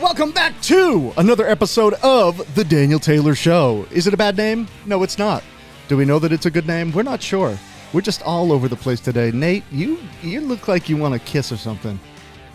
Welcome back to another episode of The Daniel Taylor Show. Is it a bad name? No, it's not. Do we know that it's a good name? We're not sure. We're just all over the place today. Nate, you look like you want to kiss or something.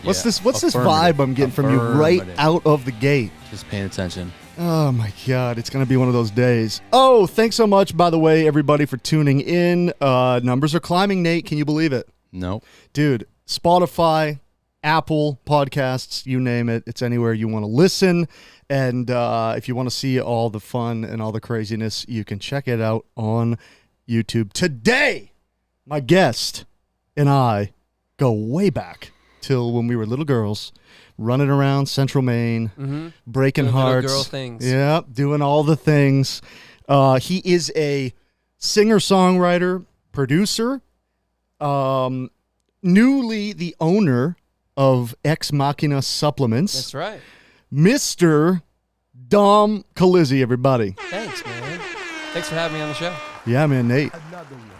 What's this vibe I'm getting from you right out of the gate? Just paying attention. Oh my God, it's going to be one of those days. Oh, thanks so much, by the way, everybody, for tuning in. Numbers are climbing, Nate. Can you believe it? Nope. Dude, Spotify, Apple Podcasts, you name it. It's anywhere you want to listen. And if you want to see all the fun and all the craziness, you can check it out on YouTube. Today, my guest and I go way back till when we were little girls, running around Central Maine, breaking doing hearts. Little girl things. Yeah, doing all the things. He is a singer-songwriter, producer, newly the owner of Ex Machina Supplements. That's right. Mr. Dom Colizzi, everybody. Thanks, man. Thanks for having me on the show. Yeah, man, Nate.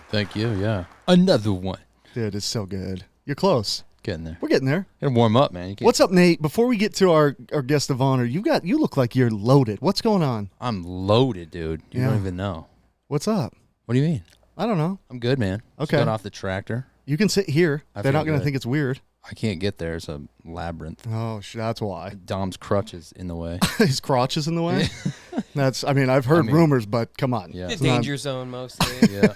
Thank you, yeah. Another one. Dude, it's so good. You're close. Getting there. We're getting there. Gotta warm up, man. What's up, Nate? Before we get to our guest of honor, you look like you're loaded. What's going on? I'm loaded, dude. You don't even know. What's up? What do you mean? I don't know. I'm good, man. Okay. Just got off the tractor. You can sit here. I They're feel not going to good. think it's weird. I can't get there. It's a labyrinth. Oh, that's why. Dom's crutch is in the way. His crotch is in the way? I've heard rumors, but come on. Yeah. The danger zone mostly. Yeah.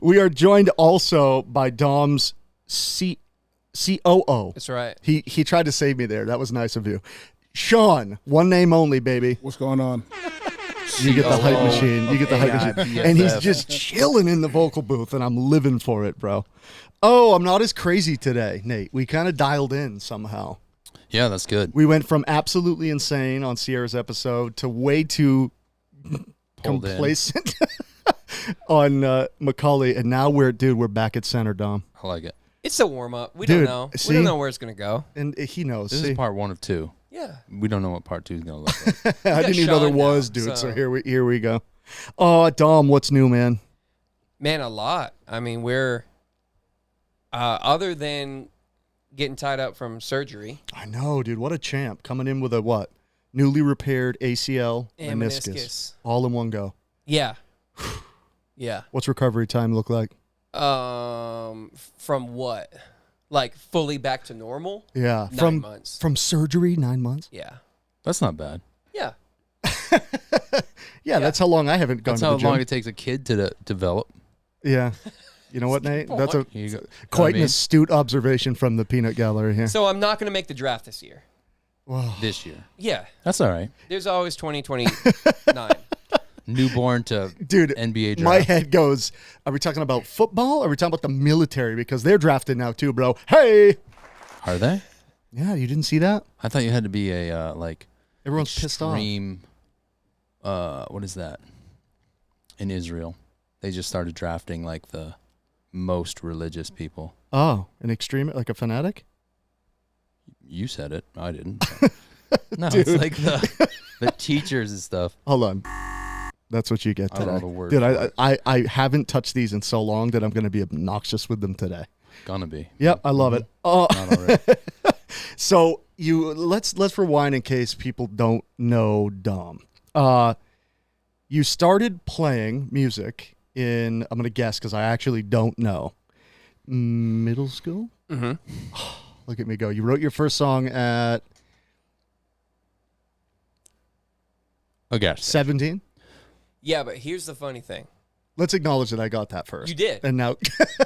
We are joined also by Dom's COO. That's right. He tried to save me there. That was nice of you. Sean, one name only, baby. What's going on? You get the hype machine. You get the hype machine. AIBFF. And he's just chilling in the vocal booth, and I'm living for it, bro. Oh, I'm not as crazy today, Nate. We kind of dialed in somehow. Yeah, that's good. We went from absolutely insane on Sierra's episode to way too Pulled in. complacent on Macaulay, and now we're back at center, Dom. I like it. It's a warm up. We Dude, don't know. see? We don't know where it's gonna go. And he knows. This See? is part 1 of 2. Yeah. We don't know what part 2 is going to look like. I didn't even know there Sean was, now, dude. So so- here we go. Oh, Dom, what's new, man? Man, a lot. I mean, we're other than getting tied up from surgery I know, dude. What a champ. Coming in with a what? Newly repaired ACL and meniscus. All in one go. Yeah. Yeah. What's recovery time look like? From what? Like fully back to normal? Yeah. 9 months. From surgery, 9 months? Yeah. That's not bad. Yeah. Yeah, that's how long I haven't gone That's to how the gym. long it takes a kid to develop. Yeah. You know what, Nate? That's a Here you go. quite I an mean, astute observation from the peanut gallery here. So I'm not gonna make the draft this year. Wow. this year. Yeah. That's all right. There's always 2029. Newborn to Dude, NBA draft. my head goes, are we talking about football? Or are we talking about the military? Because they're drafted now too, bro. Hey! Are they? Yeah, you didn't see that? I thought you had to be a like Everyone's pissed off. extreme. What is that? In Israel, they just started drafting like the most religious people. Oh, an extreme, like a fanatic? You said it. I didn't. No, it's like the teachers and stuff. Hold on. That's what you get I don't know today. the word Dude, for I haven't touched these in so long that I'm going to be obnoxious with them today. Gonna be. Yep, I love it. Oh, Not already. so let's rewind in case people don't know Dom. You started playing music in, I'm going to guess because I actually don't know, middle school? Mm-hmm. Look at me go. You wrote your first song at Okay. 17? Yeah, but here's the funny thing. Let's acknowledge that I got that first. You did. And now,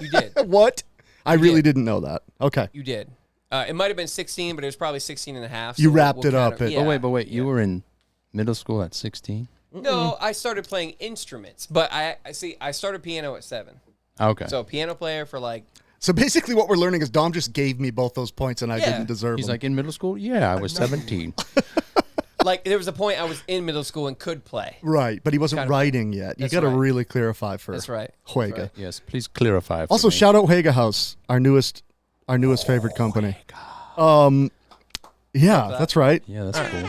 You did. what? I really did. didn't know that. Okay. You did. It might have been 16, but it was probably 16 and a half. You so wrapped we'll it up kind of- at- yeah. But wait. You were in middle school at 16? No, I started playing instruments, but I started piano at 7. Okay. So piano player for like, So basically what we're learning is Dom just gave me both those points and I Yeah. didn't deserve He's them. like, in middle school? Yeah, I was 17. there was a point I was in middle school and could play. Right, but he wasn't Kind of- writing yet. You That's got to right. really clarify for That's right. Huega. That's right. Yes, please clarify. For Also, me. shout out Huega House, our newest favorite company. Yeah, that's right. Yeah, that's cool.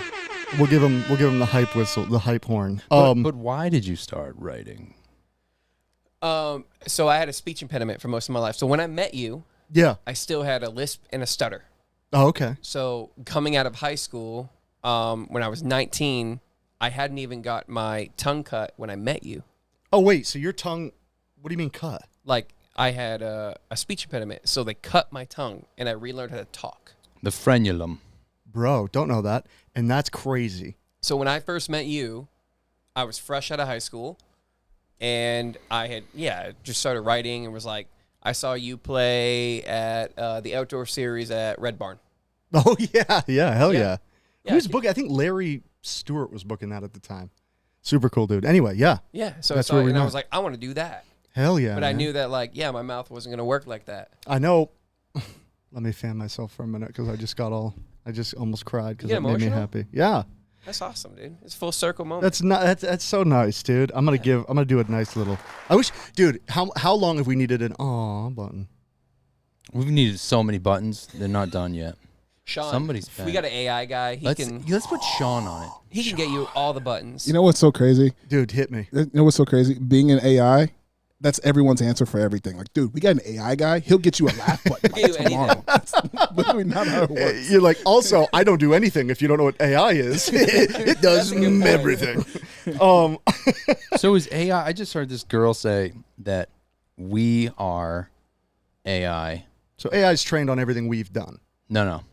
We'll give him the hype whistle, the hype horn. But why did you start writing? So I had a speech impediment for most of my life. So when I met you, Yeah. I still had a lisp and a stutter. Oh, okay. So coming out of high school, when I was 19, I hadn't even got my tongue cut when I met you. Oh, wait. So your tongue, what do you mean cut? Like, I had a speech impediment, so they cut my tongue, and I relearned how to talk. The frenulum. Bro, don't know that. And that's crazy. So when I first met you, I was fresh out of high school, and I had, just started writing and was like, I saw you play at the outdoor series at Red Barn. Oh, yeah. Yeah. Hell Yeah. yeah. Yeah, Who's booking? I think Larry Stewart was booking that at the time. Super cool dude. Anyway, yeah. Yeah, so That's I saw where it, we and I met. was like, I want to do that. Hell yeah. But I man. knew that, like, my mouth wasn't going to work like that. I know. Let me fan myself for a minute because I just almost cried because You it get made me emotional? happy. Yeah. That's awesome, dude. It's a full circle moment. That's so nice, dude. I'm gonna do a nice little. I wish, dude. How long have we needed an aw button? We've needed so many buttons. They're not done yet. Sean, Somebody's we bad. got an AI guy. Let's put Sean on it. He can get you all the buttons. You know what's so crazy? Dude, hit me. You know what's so crazy? Being an AI, that's everyone's answer for everything. Like, dude, we got an AI guy. He'll get you a laugh button He'll by do tomorrow. That's literally not how it works. You're like, also, I don't do anything if you don't know what AI is. It does That's a good point. everything. So is AI? I just heard this girl say that we are AI. So AI is trained on everything we've done. No.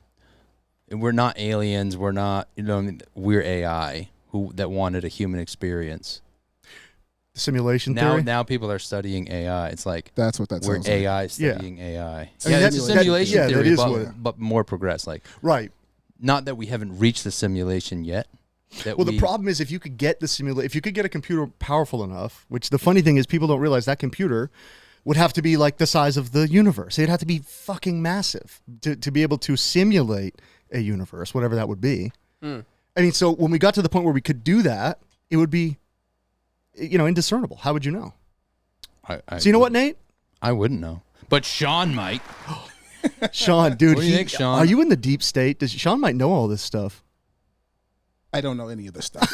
We're not aliens. We're not. We're AI that wanted a human experience. Simulation Now theory. people are studying AI. It's like That's what that we're sounds like. AI studying AI. I mean, Yeah, that's a that- simulation yeah, that theory, is what but more progressed. Like, Right. not that we haven't reached the simulation yet. Well, the problem is if you could get if you could get a computer powerful enough, which the funny thing is people don't realize that computer would have to be like the size of the universe. It'd have to be fucking massive to be able to simulate a universe, whatever that would be. I mean, so when we got to the point where we could do that, it would be, indiscernible. How would you know? So you know what, Nate? I wouldn't know, but Sean might. Sean, dude, What do you think, Sean? Are you in the deep state? Sean might know all this stuff. I don't know any of this stuff.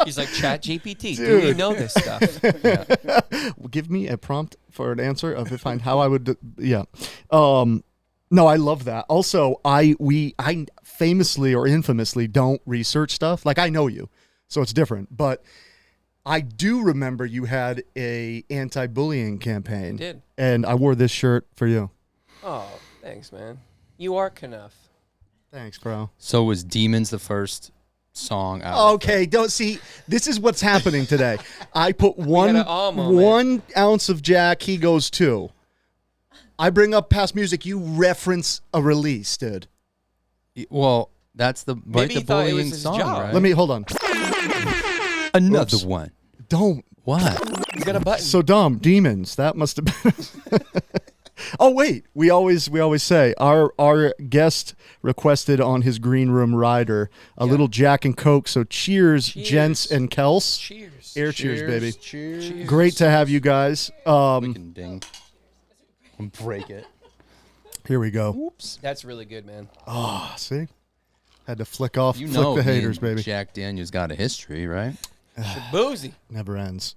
He's like, Chat GPT. Do you know this stuff? Give me a prompt for an answer of find how I would. No, I love that. Also, I famously or infamously don't research stuff. Like, I know you, so it's different. But I do remember you had a anti-bullying campaign. I did. And I wore this shirt for you. Oh, thanks, man. You are Knuff. Thanks, bro. So was Demons the first song out? Okay, don't see. This is what's happening today. I put one got an awe moment. 1 ounce of Jack. He goes 2. I bring up past music. You reference a release, dude. Well, that's the Maybe he thought it was bullying his song, job. right? Let me hold on. Another Oops. one. Don't. What? He's got a button. So dumb. Demons. That must have been. Oh wait, we always say our guest requested on his green room rider a little Jack and Coke. So cheers, gents and Kels. Cheers. Air cheers, baby. Cheers. Great to have you guys. We can ding. And break it. Here we go. Oops. That's really good, man. Oh, see, had to flick the me haters, and baby. Jack Daniels got a history, right? Boozy. Never ends.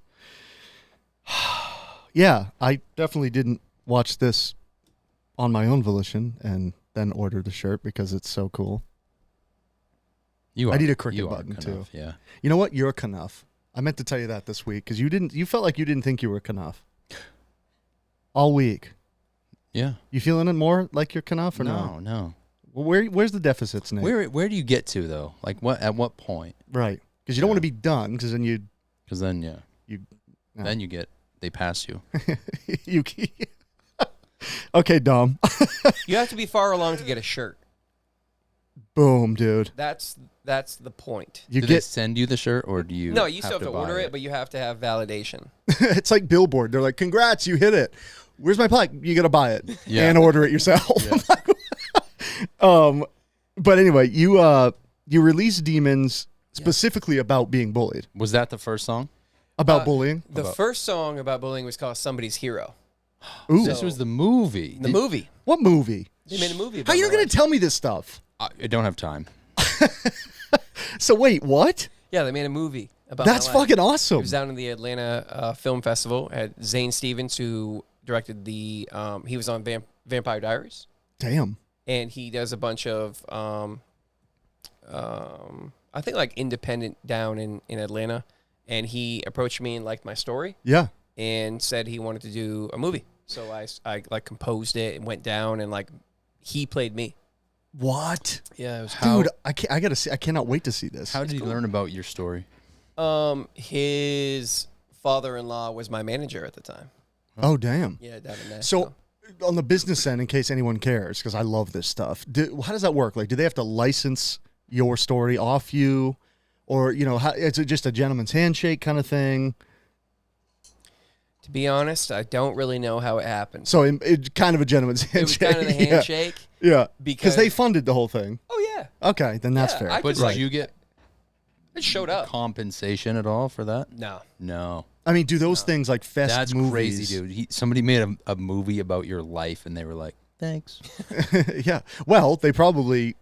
Yeah, I definitely didn't watch this on my own volition and then order the shirt because it's so cool. I need a cricket button too. Yeah. You know what? You're Knuff. I meant to tell you that this week because you felt like you didn't think you were Knuff all week. Yeah. You feeling it more like you're Knuff or no? No. Well, where's the deficits, Nate? Where do you get to though? Like at what point? Right, because you don't want to be done because then you Because then no. then they pass you. you. Okay, Dom. You have to be far along to get a shirt. Boom, dude. That's the point. You Do they get. send you the shirt or do you? No, you still have to buy order it, but you have to have validation. It's like Billboard. They're like, "Congrats, you hit it. Where's my plaque? You gotta buy it Yeah. and order it yourself." Yeah. But anyway, you released Demons specifically about being bullied, Was that the first song? about bullying. The first song about bullying was called Somebody's Hero. Ooh, This was the movie. The movie. what movie? They made a movie about How are you my gonna life. tell me this stuff? I don't have time. So wait, what? Yeah, they made a movie about That's my life. fucking It awesome. was down in the Atlanta Film Festival. Had Zane Stevens, who directed the he was on Vampire Diaries. Damn. And he does a bunch of, I think like independent down in Atlanta. And he approached me and liked my story. Yeah. And said he wanted to do a movie. So I like composed it and went down and like he played me. What? Yeah, it was Dude, I gotta see. I cannot wait to see this. How did you learn about your story? His father-in-law was my manager at the time. Oh, damn. Yeah, down in Nashville. So, on the business end, in case anyone cares, because I love this stuff, how does that work? Like, do they have to license your story off you? Or, is it just a gentleman's handshake kind of thing? To be honest, I don't really know how it happened. So, it's kind of a gentleman's handshake. It was kind of the handshake. Yeah. Because they funded the whole thing. Oh, yeah. Okay, then that's Yeah, fair. But did you get It showed up. compensation at all for that? No. No. I mean, do those things like fest That's movies? crazy, dude. Somebody made a movie about your life, and they were like, thanks. Yeah. Well, they probably,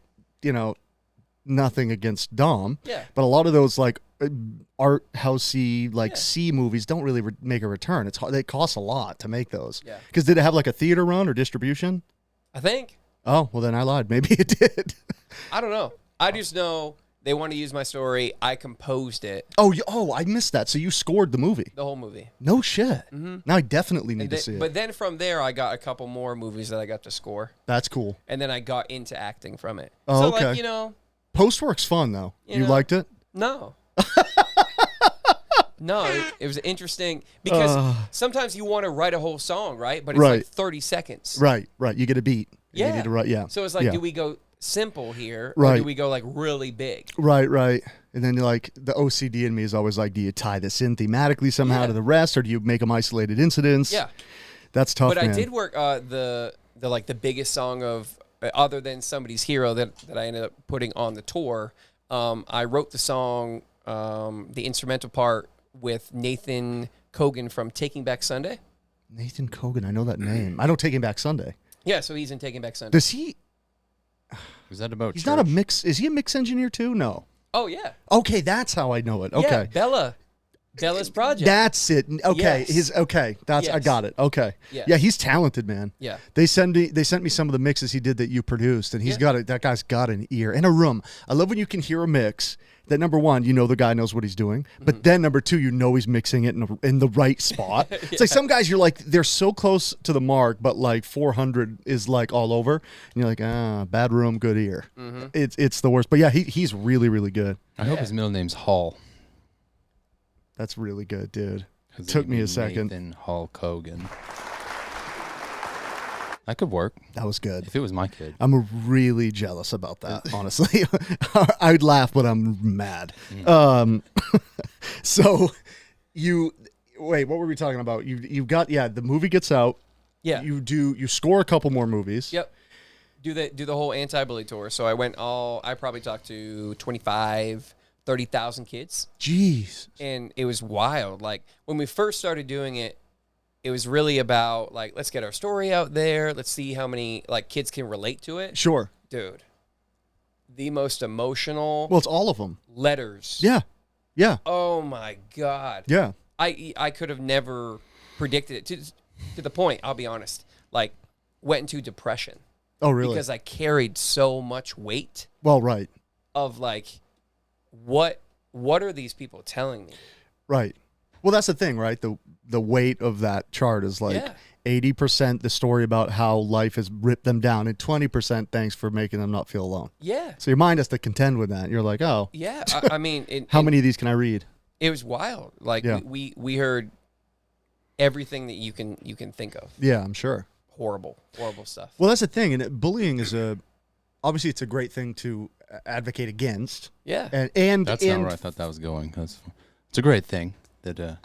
nothing against Dom. Yeah. But a lot of those like art housey like C movies don't really make a return. They cost a lot to make those. Yeah. Because did it have like a theater run or distribution? I think. Oh, well then I lied. Maybe it did. I don't know. I just know they want to use my story. I composed it. Oh, I missed that. So you scored the movie. The whole movie. No shit. Mm-hmm. Now I definitely need to see it. But then from there, I got a couple more movies that I got to score. That's cool. And then I got into acting from it. Oh, so, okay. like, Post work's fun though. You know, liked it? No. No, it was interesting because sometimes you want to write a whole song, right? But it's like 30 seconds. Right. You get a beat. Yeah. You need to write, yeah. So it's like, yeah. do we go simple here? Or Right. do we go like really big? Right. And then like the OCD in me is always like, do you tie this in thematically somehow to the rest, or do you make them isolated incidents? Yeah. That's tough, But man. I did work the biggest song of other than Somebody's Hero that I ended up putting on the tour. I wrote the song, the instrumental part with Nathan Kogan from Taking Back Sunday. Nathan Kogan, I know that name. I don't Taking Back Sunday. Yeah, so he's in Taking Back Sunday. Does he? Was that about He's church? not a mix. Is he a mix engineer too? No. Oh yeah. Okay, that's how I know it. Okay. Yeah, Bella's project. That's it. Okay, Yes. That's I Yes. got it. Okay, Yes. yeah, he's talented, man. Yeah. They sent me some of the mixes he did that you produced, and he's Yeah. got it. That guy's got an ear and a room. I love when you can hear a mix. That number one, the guy knows what he's doing, but then number two, he's mixing it in the right spot. It's like some guys, you're like they're so close to the mark, but like 400 is like all over, and you're like, bad room, good ear. It's the worst. But yeah, he's really really good. I hope his middle name's Hall. That's really good, dude. 'Cause Took it'd me be a second. Nathan Hulk Hogan. That could work That was good. if it was my kid. I'm really jealous about that, honestly. I'd laugh, but I'm mad. So wait, what were we talking about? You got, the movie gets out. Yeah. You score a couple more movies. Yep. Do the whole anti-bully tour. So I probably talked to 30,000 kids. Jeez. And it was wild. Like when we first started doing it, it was really about like, let's get our story out there. Let's see how many like kids can relate to it. Sure. Dude, the most emotional Well, it's all of them. letters. Yeah. Yeah. Oh my God. Yeah. I could have never predicted it to the point, I'll be honest, like went into depression. Oh, really? Because I carried so much weight Well, right. of like, what are these people telling me? Right. Well, that's the thing, right? The weight of that chart is like 80% the story about how life has ripped them down, and 20% thanks for making them not feel alone. Yeah. So your mind has to contend with that. You're like, oh, Yeah. I mean, how many of these can I read? It was wild. Like Yeah. we heard everything that you can think of. Yeah, I'm sure. Horrible stuff. Well, that's the thing, and bullying is obviously it's a great thing to advocate against. Yeah. And That's not where I thought that was going. It's a great thing that.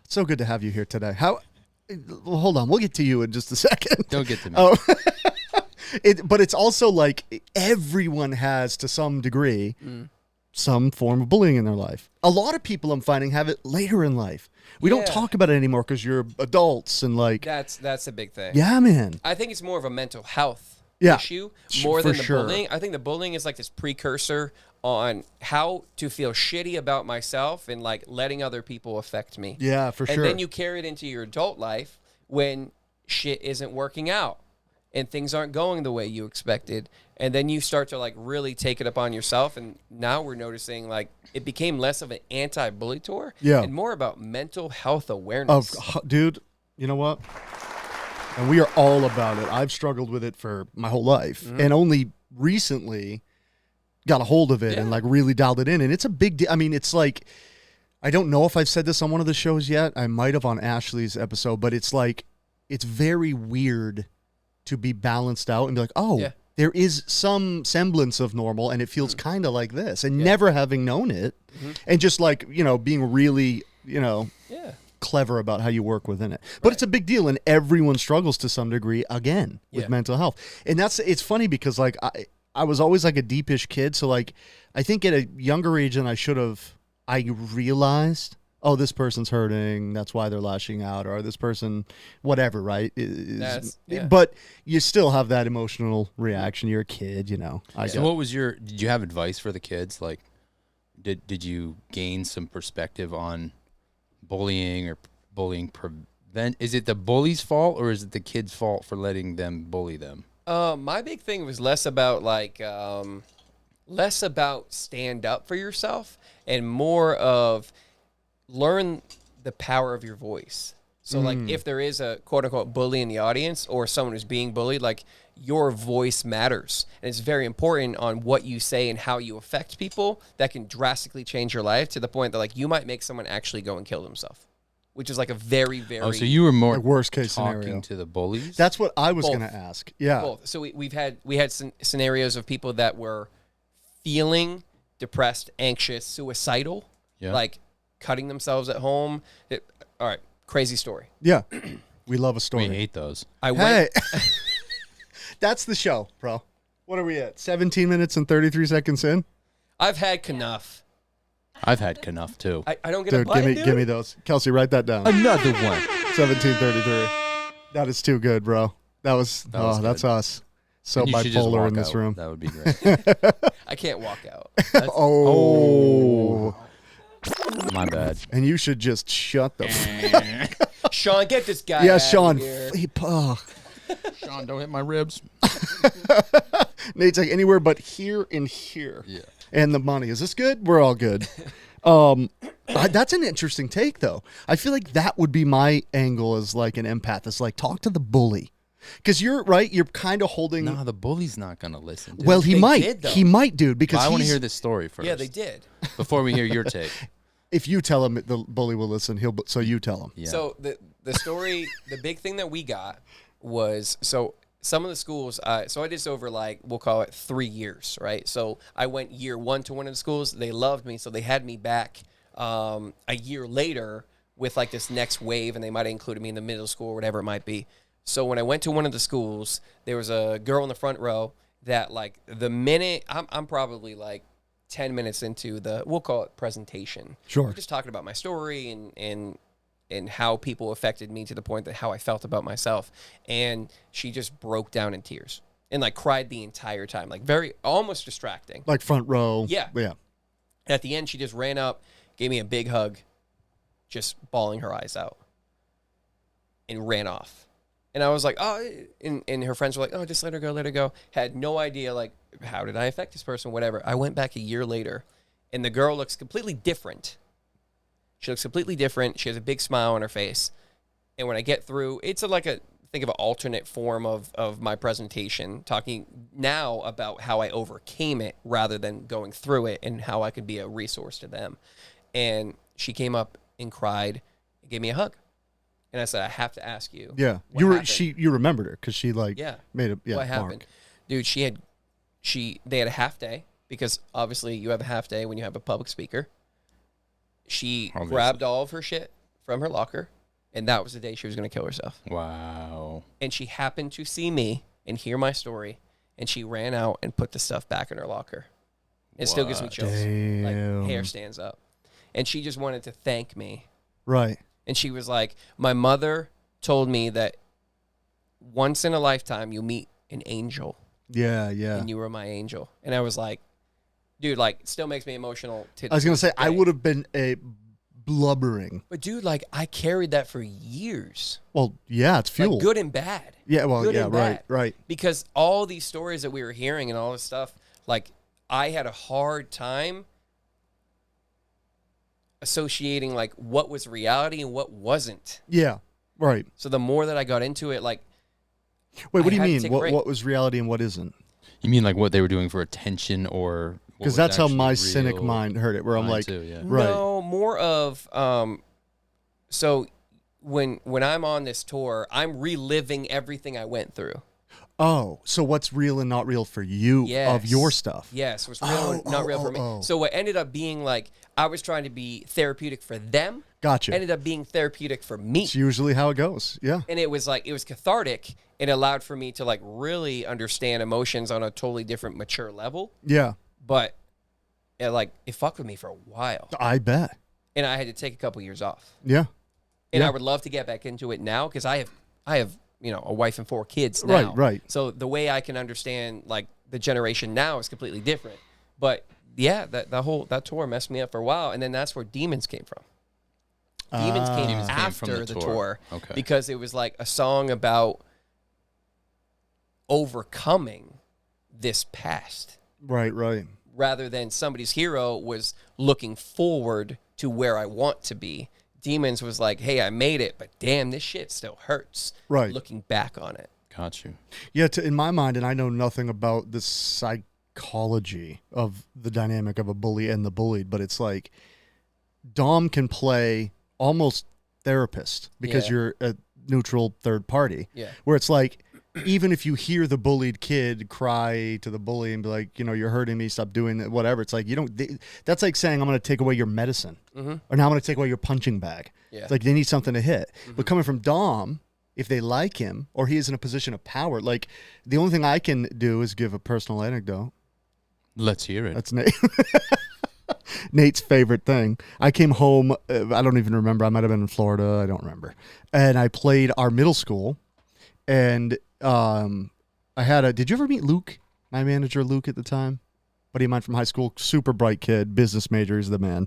It's so good to have you here today. Well, hold on, we'll get to you in just a second. Don't get to me. Oh, but it's also like everyone has to some degree some form of bullying in their life. A lot of people I'm finding have it later in life. We don't Yeah. talk about it anymore because you're adults and like. That's a big thing. Yeah, man. I think it's more of a mental health Yeah. issue more For than the sure. bullying. I think the bullying is like this precursor on how to feel shitty about myself and like letting other people affect me. Yeah, for And sure. then you carry it into your adult life when shit isn't working out and things aren't going the way you expected. And then you start to like really take it upon yourself. And now we're noticing like it became less of an anti-bully tour and more about mental health awareness. Dude, you know what? And we are all about it. I've struggled with it for my whole life and only recently got a hold of it and like really dialed it in. And it's a big deal. I mean, it's like, I don't know if I've said this on one of the shows yet. I might have on Ashley's episode, but it's like, it's very weird to be balanced out and be like, there is some semblance of normal and it feels kind of like this, and never having known it and just like, you know, being really, you know, clever about how you work within it. But it's a big deal, and everyone struggles to some degree again with mental health. And it's funny because like I was always like a deepish kid. So like, I think at a younger age than I should have, I realized, oh, this person's hurting, that's why they're lashing out, or this person, whatever, right? But you still have that emotional reaction. You're a kid, you know. So what was did you have advice for the kids? Like, did you gain some perspective on bullying or bullying prevent? Is it the bully's fault or is it the kid's fault for letting them bully them? My big thing was less about like, less about stand up for yourself and more of learn the power of your voice. So like if there is a quote unquote bully in the audience or someone who's being bullied, like your voice matters. And it's very important on what you say and how you affect people that can drastically change your life to the point that like you might make someone actually go and kill themselves, which is like a very, very... Oh, so you were more like worst case talking scenario to the bullies? That's what I was going to ask. Yeah. Both. So we had scenarios of people that were feeling depressed, anxious, suicidal, like cutting themselves at home. All right, crazy story. Yeah. We love a story. We hate those. That's the show, bro. What are we at? 17 minutes and 33 seconds in? I've had enough. I've had enough too. I don't get dude, a button, give me those. Kelsey, write that down. Another one. 1733. That is too good, bro. That's good. us. So And you should just bipolar walk in this out. room. That would be great. I can't walk out. Oh. My bad. And you should just shut the Sean, get this guy Yeah, out Sean. of here. Sean, don't hit my ribs. Nate's like anywhere but here and here. Yeah. And the money. Is this good? We're all good. That's an interesting take, though. I feel like that would be my angle as like an empath. Is like talk to the bully, because you're right. You're kind of holding. No, the bully's not gonna listen. Dude. Well, he They might. did, though. He might, dude. Because I want to hear this story first. Yeah, they did. Before we hear your take. If you tell him, the bully will listen. So you tell him. Yeah. So the story, the big thing that we got was, so some of the schools, so I did this over like, we'll call it 3 years, right? So I went year one to one of the schools. They loved me, so they had me back a year later with like this next wave, and they might have included me in the middle school or whatever it might be. So when I went to one of the schools, there was a girl in the front row that like the minute, I'm probably like 10 minutes into the, we'll call it presentation. Sure. We're just talking about my story and how people affected me to the point that how I felt about myself. And she just broke down in tears and like cried the entire time, like very, almost distracting. Like front row. Yeah. Yeah. At the end, she just ran up, gave me a big hug, just bawling her eyes out and ran off. And I was like, oh, and her friends were like, oh, just let her go, let her go. Had no idea, like, how did I affect this person, whatever. I went back a year later, and the girl looks completely different. She looks completely different. She has a big smile on her face. And when I get through, it's think of an alternate form of my presentation, talking now about how I overcame it rather than going through it and how I could be a resource to them. And she came up and cried and gave me a hug. And I said, I have to ask you. Yeah. You remembered her because she like made a what mark. happened? Dude, they had a half day because obviously you have a half day when you have a public speaker. She grabbed all of her shit from her locker, and that was the day she was going to kill herself. Wow. And she happened to see me and hear my story, and she ran out and put the stuff back in her locker. It still gives me chills. Damn. Like hair stands up. And she just wanted to thank me. Right. And she was like, my mother told me that once in a lifetime you meet an angel. Yeah, yeah. And you were my angel. And I was like, dude, like, it still makes me emotional. I was going to say, I would have been blubbering. But dude, like I carried that for years. Well, yeah, it's fuel. Like good and bad. Yeah, well, Good yeah, and right, bad. right. Because all these stories that we were hearing and all this stuff, like I had a hard time associating like what was reality and what wasn't. Yeah, right. So the more that I got into it, like, Wait, what I do you had to mean? take a break. What was reality and what isn't? You mean like what they were doing for attention, or Because that's how my cynic mind heard it. Where I'm like, too, yeah. right. No, more of so when I'm on this tour, I'm reliving everything I went through. Oh, so what's real and not real for you of your stuff? Yes, what's real and not real for me. So what ended up being like I was trying to be therapeutic for them. Gotcha. Ended up being therapeutic for me. It's usually how it goes. Yeah. And it was cathartic. It allowed for me to like really understand emotions on a totally different mature level. Yeah. But it fucked with me for a while. I bet. And I had to take a couple years off. Yeah. And Yeah. I would love to get back into it now because I have a wife and 4 kids now. Right, right. So the way I can understand like the generation now is completely different. But yeah, that tour messed me up for a while, and then that's where Demons came from. Demons came Demons came after from the the tour. tour Okay. because it was like a song about overcoming this past Right, right. rather than somebody's hero was looking forward to where I want to be. Demons was like, hey, I made it, but damn, this shit still hurts. Right. Looking back on it. Got you. Yeah, in my mind, and I know nothing about the psychology of the dynamic of a bully and the bullied, but it's like Dom can play almost therapist because Yeah. you're a neutral third party. Yeah. Where it's like, even if you hear the bullied kid cry to the bully and be like, you're hurting me, stop doing that, whatever. It's like, that's like saying, I'm going to take away your medicine or now I'm going to take away your punching bag. Yeah. It's like they need something to hit. But coming from Dom, if they like him or he is in a position of power, like the only thing I can do is give a personal anecdote. Let's hear it. That's Nate. Nate's favorite thing. I came home. I don't even remember. I might have been in Florida. I don't remember. And I played our middle school. And I had did you ever meet Luke? My manager, Luke, at the time? Buddy of mine from high school. Super bright kid. Business major. He's the man.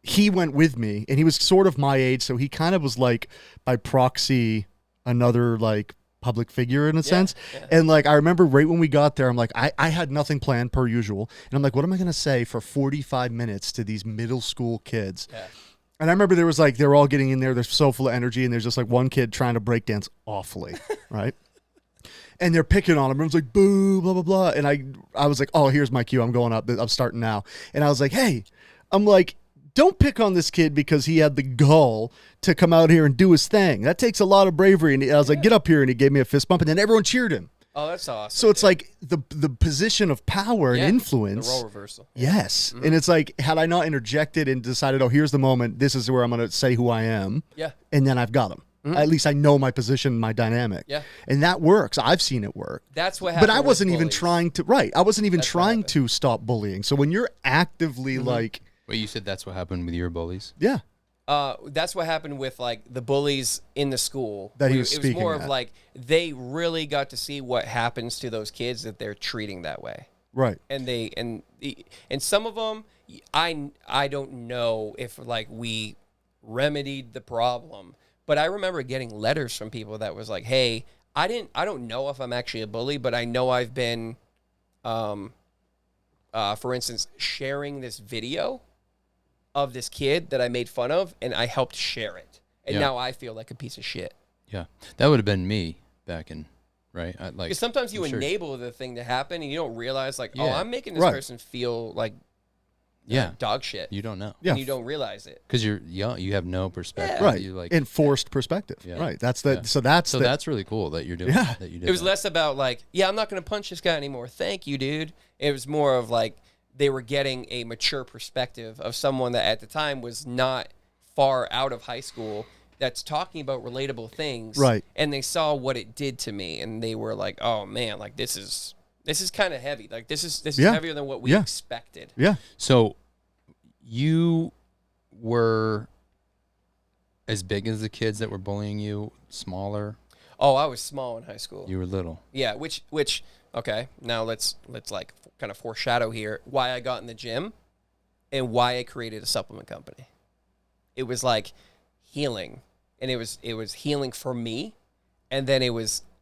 He went with me, and he was sort of my age, so he kind of was like, by proxy, another like public figure in a sense. Yeah. And like, I remember right when we got there, I'm like, I had nothing planned per usual. And I'm like, what am I going to say for 45 minutes to these middle school kids? Yeah. And I remember there was like, they were all getting in there. They're so full of energy. And there's just like one kid trying to break dance awfully. Right. And they're picking on him. Everyone's like, boo, blah, blah, blah. And I was like, oh, here's my cue. I'm going up. I'm starting now. And I was like, hey, I'm like, don't pick on this kid because he had the gall to come out here and do his thing. That takes a lot of bravery. And I was like, get up here. And he gave me a fist bump. And then everyone cheered him. Oh, that's awesome. So it's like the position of power and Yeah, influence. The role reversal. Yes. And it's like, had I not interjected and decided, oh, here's the moment, this is where I'm going to say who I am. Yeah. And then I've got him. At least I know my position, my dynamic. Yeah. And that works. I've seen it work. That's what happened. But I with wasn't even bullies. trying to, right. I wasn't even That's what trying happened. to stop bullying. So when you're actively like, Wait, you said that's what happened with your bullies? yeah. That's what happened with like the bullies in the school. That he It was was speaking more at. of like they really got to see what happens to those kids that they're treating that way. Right. And some of them, I don't know if like we remedied the problem, but I remember getting letters from people that was like, hey, I don't know if I'm actually a bully, but I know I've been, for instance, sharing this video of this kid that I made fun of, and I helped share it, and Yeah. now I feel like a piece of shit. Yeah. That would have been me back in, right? Because sometimes you I'm sure- enable the thing to happen, and you don't realize, like, oh, Yeah. I'm making this Right. person feel like Yeah. dog shit. You don't know. Yeah. And you don't realize it. Because you're young. You have no perspective. Right. You like, Enforced perspective. Yeah. Right. That's the, Yeah. so that's so the, that's really cool that you're doing Yeah. that. You did It was that. less about like, yeah, I'm not going to punch this guy anymore. Thank you, dude. It was more of like they were getting a mature perspective of someone that at the time was not far out of high school that's talking about relatable things. Right. And they saw what it did to me, and they were like, oh man, like this is kind of heavy. Like this is Yeah. heavier than what we Yeah. expected. yeah. So you were as big as the kids that were bullying you, smaller? Oh, I was small in high school. You were little. Yeah, which okay, now let's like kind of foreshadow here why I got in the gym and why I created a supplement company. It was like healing, and it was healing for me, and then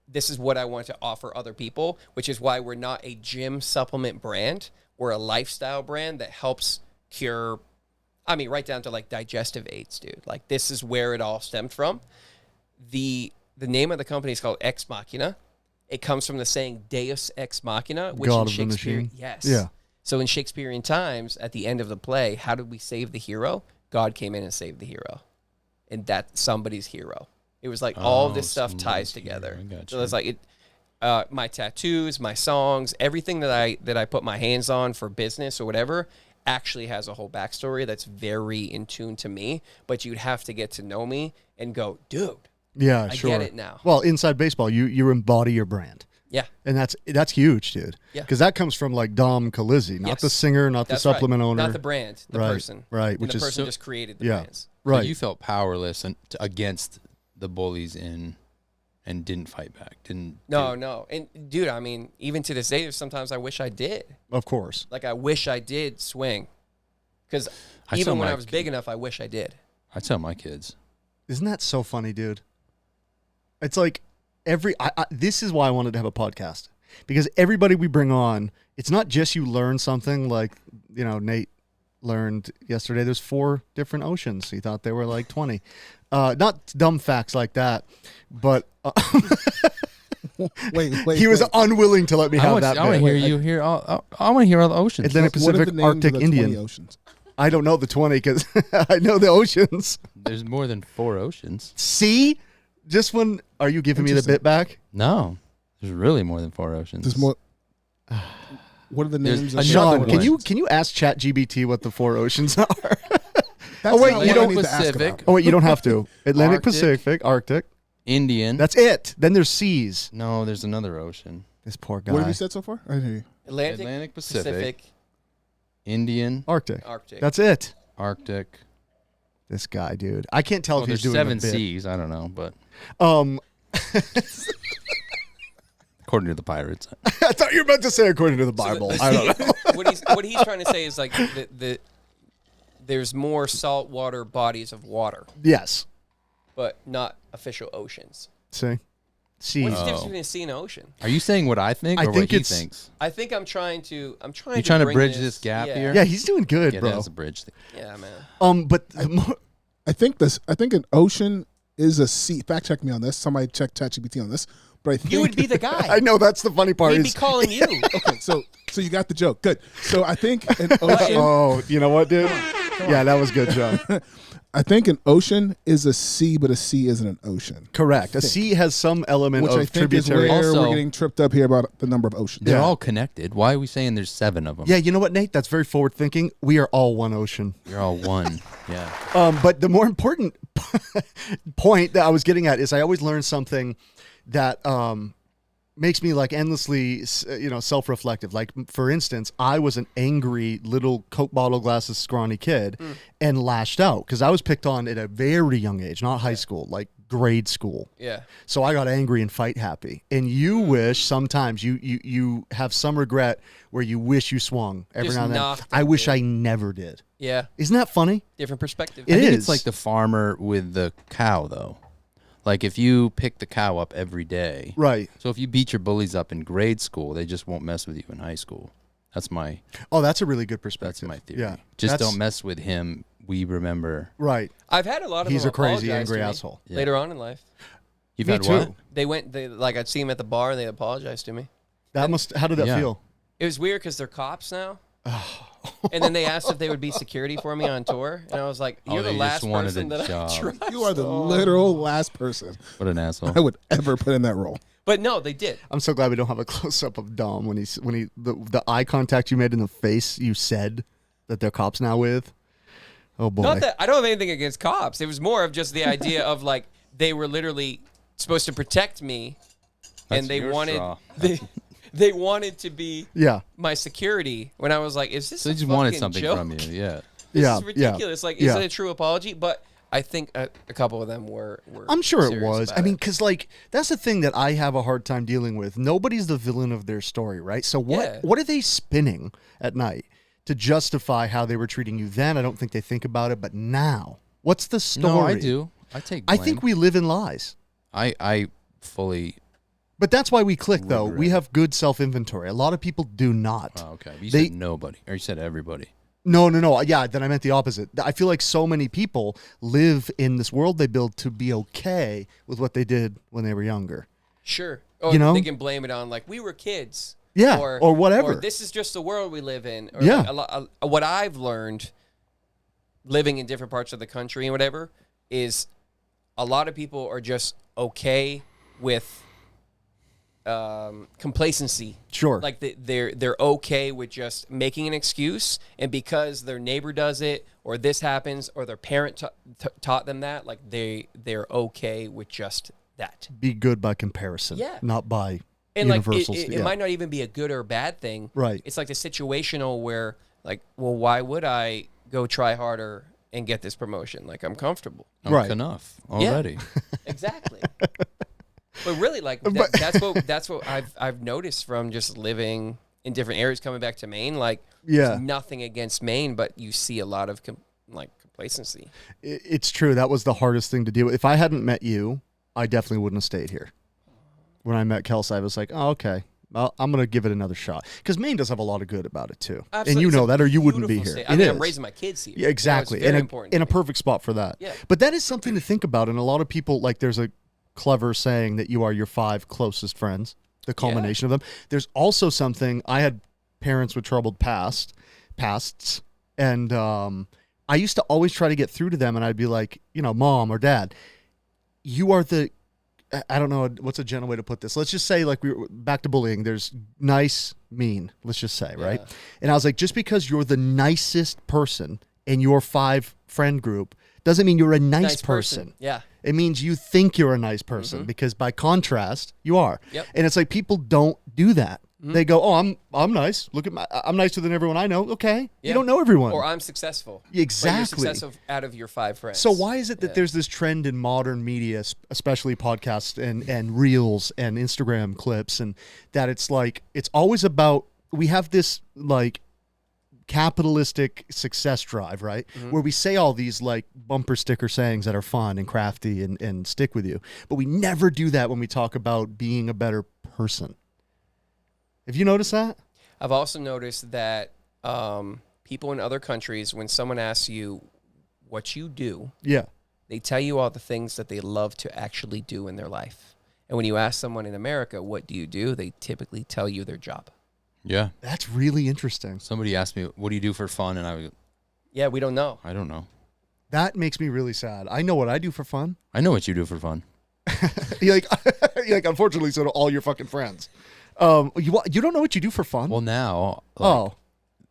this is what I want to offer other people, which is why we're not a gym supplement brand. We're a lifestyle brand that helps cure, right down to like digestive aids, dude. Like this is where it all stemmed from. The name of the company is called Ex Machina. It comes from the saying Deus Ex Machina, which God in of the Shakespeare, machine. yes. Yeah. So in Shakespearean times, at the end of the play, how did we save the hero? God came in and saved the hero. And that's somebody's hero. It was like all of this stuff ties together. So it's like my tattoos, my songs, everything that I put my hands on for business or whatever actually has a whole backstory that's very in tune to me. But you'd have to get to know me and go, dude. Yeah, I sure. get it now. Well, inside baseball, you embody your brand. Yeah. And that's huge, dude. Yeah. Because that comes from like Dom Colizzi, not the singer, not the supplement owner. Not the brand, the person. Right. And the person just created the brands. Right. So you felt powerless against the bullies and didn't fight back. No. And dude, even to this day, there's sometimes I wish I did. Of course. Like I wish I did swing. Because even when I was big enough, I wish I did. I tell my kids. Isn't that so funny, dude? It's like this is why I wanted to have a podcast, because everybody we bring on, it's not just you learn something like, Nate learned yesterday. There's 4 different oceans. He thought there were like 20. Not dumb facts like that, but wait. he was unwilling to let me have that. I want to hear you hear. I want to hear all the oceans. Atlantic, Pacific, Arctic, Indian. Oceans? I don't know the 20 because I know the oceans. There's more than 4 oceans. See, just when are you giving me the bit back? No, there's really more than 4 oceans. There's more. What are the names? There's of Sean, another can you ask ChatGPT what the 4 oceans are? That's wait, not you what I don't- need to ask Pacific. about. Oh wait, you don't have to. Atlantic, Arctic. Pacific, Arctic. Indian. That's it. Then there's seas. No, there's another ocean. This poor guy. What have you said so far? I didn't hear you. Atlantic, Pacific, Indian, Arctic. Arctic. That's it. Arctic. This guy, dude. I can't tell Well, if he's there's doing 7 a bit. seas. I don't know, but Um, according to the pirates. I thought you were about to say according to the Bible. I don't know. what he's trying to say is like there's more saltwater bodies of water, Yes. but not official oceans. See? Seas. What's the difference between a sea and an ocean? Are you saying what I think I or think what he it's- thinks? I think I'm trying to. You trying to bring bridge this gap yeah. here? Yeah, he's doing good, Yeah, bro. that's a bridge thing. Yeah, man. But the more, I think an ocean is a sea. Fact check me on this. Somebody check ChatGPT on this. But I think You would be the guy. I know that's the funny part. We'd be Is, calling you. okay. So you got the joke. Good. So I think an ocean. oh, you know what, dude? Yeah, that was good, John. I think an ocean is a sea, but a sea isn't an ocean. Correct. A sea has some element Which of I think is tributary. where Also- we're getting tripped up here about the number of oceans. They're Yeah. all connected. Why are we saying there's 7 of them? Yeah, you know what, Nate? That's very forward thinking. We are all one ocean. You're all one. Yeah. But the more important point that I was getting at is I always learn something that makes me like endlessly, self-reflective. Like, for instance, I was an angry little Coke bottle glasses scrawny kid and lashed out because I was picked on at a very young age, not high school, like grade school. Yeah. So I got angry and fight happy. And you wish sometimes you have some regret where you wish you swung every Just now and then. knocked I them, wish dude. I never did. Yeah. Isn't that funny? Different perspective. It I think is. it's like the farmer with the cow, though. Like if you pick the cow up every day. Right. So if you beat your bullies up in grade school, they just won't mess with you in high school. That's my Oh, that's a really good perspective. that's my theory. Yeah. Just That's- don't mess with him. We remember. Right. I've had a lot of He's them a crazy, apologize angry to me asshole. Yeah. later on in life. You've Me had too. what? I'd see them at the bar and they apologized to me. How did that Yeah. feel? It was weird because they're cops now. And then they asked if they would be security for me on tour, and I was like, "You're the they last just wanted person a that job. I trust." You are the literal last person What an asshole. I would ever put in that role. But no, they did. I'm so glad we don't have a close up of Dom when the eye contact you made in the face you said that they're cops now with. Oh boy. Not that I don't have anything against cops. It was more of just the idea of like they were literally supposed to protect me, and That's they your wanted straw. they wanted to be Yeah. my security. When I was like, "Is this?" So a they just wanted fucking something joke? from you. Yeah. This Yeah, is yeah, ridiculous. Like, yeah. is it a true apology? But I think a couple of them were I'm sure it serious was. about I mean, it. because like that's the thing that I have a hard time dealing with. Nobody's the villain of their story, right? So Yeah. what are they spinning at night? to justify how they were treating you then. I don't think they think about it. But now, what's the story? No, I do. I take blame. I think we live in lies. I fully... But that's why we click, though. Regret We it. have good self-inventory. A lot of people do not. Oh, okay. You They- said nobody. Or you said everybody. No. Yeah, then I meant the opposite. I feel like so many people live in this world they build to be okay with what they did when they were younger. Sure. Or You know? they can blame it on, like, we were kids. Yeah, or whatever. Or this is just the world we live in. Or Yeah. like what I've learned living in different parts of the country and whatever is a lot of people are just okay with complacency. Sure. Like they're okay with just making an excuse, and because their neighbor does it, or this happens, or their parent taught them that, like they're okay with just that. Be good by comparison, Yeah. not by And like universals. it might not even be a good or bad thing. Right. It's like the situational where, like, well, why would I go try harder and get this promotion? Like, I'm comfortable. I'm Right. enough already. Exactly. But really, like that's what I've noticed from just living in different areas, coming back to Maine. Like, Yeah. there's nothing against Maine, but you see a lot of complacency. It's true. That was the hardest thing to deal with. If I hadn't met you, I definitely wouldn't have stayed here. When I met Kelsey, I was like, oh, okay. Well, I'm going to give it another shot. Because Maine does have a lot of good about it, too. Absolutely. And you It's know a that, or you wouldn't be beautiful here. state. I mean, I'm raising my kids here. Yeah, exactly. You know, it's very important in to a me. perfect spot for that. Yeah. But that is something to think about. And a lot of people, like, there's a clever saying that you are your 5 closest friends, the culmination of them. There's also something, I had parents with troubled pasts, and I used to always try to get through to them, and I'd be like, you know, Mom or Dad, you are the, I don't know what's a gentle way to put this. Let's just say, like, we were back to bullying. There's nice, mean, let's just say, right? Yeah. And I was like, just because you're the nicest person in your 5 friend group doesn't mean you're a nice person. Yeah. It means you think you're a nice person because by contrast, you are. Yep. And it's like people don't do that. They go, "Oh, I'm nice. Look at I'm nicer than everyone I know." Okay, you Yeah. don't know everyone. Or I'm successful. Exactly. But you're successful out of your 5 friends. So why is it that Yeah. there's this trend in modern media, especially podcasts and reels and Instagram clips, and that it's like it's always about, we have this like capitalistic success drive, right? Where we say all these like bumper sticker sayings that are fun and crafty and stick with you, but we never do that when we talk about being a better person. Have you noticed that? I've also noticed that people in other countries, when someone asks you what you do, Yeah. they tell you all the things that they love to actually do in their life. And when you ask someone in America, what do you do? They typically tell you their job. Yeah. That's really interesting. Somebody asked me, what do you do for fun? And I was, Yeah, we don't know. I don't know. That makes me really sad. I know what I do for fun. I know what you do for fun. You're like, unfortunately, so do all your fucking friends. You don't know what you do for fun? Well, now, like,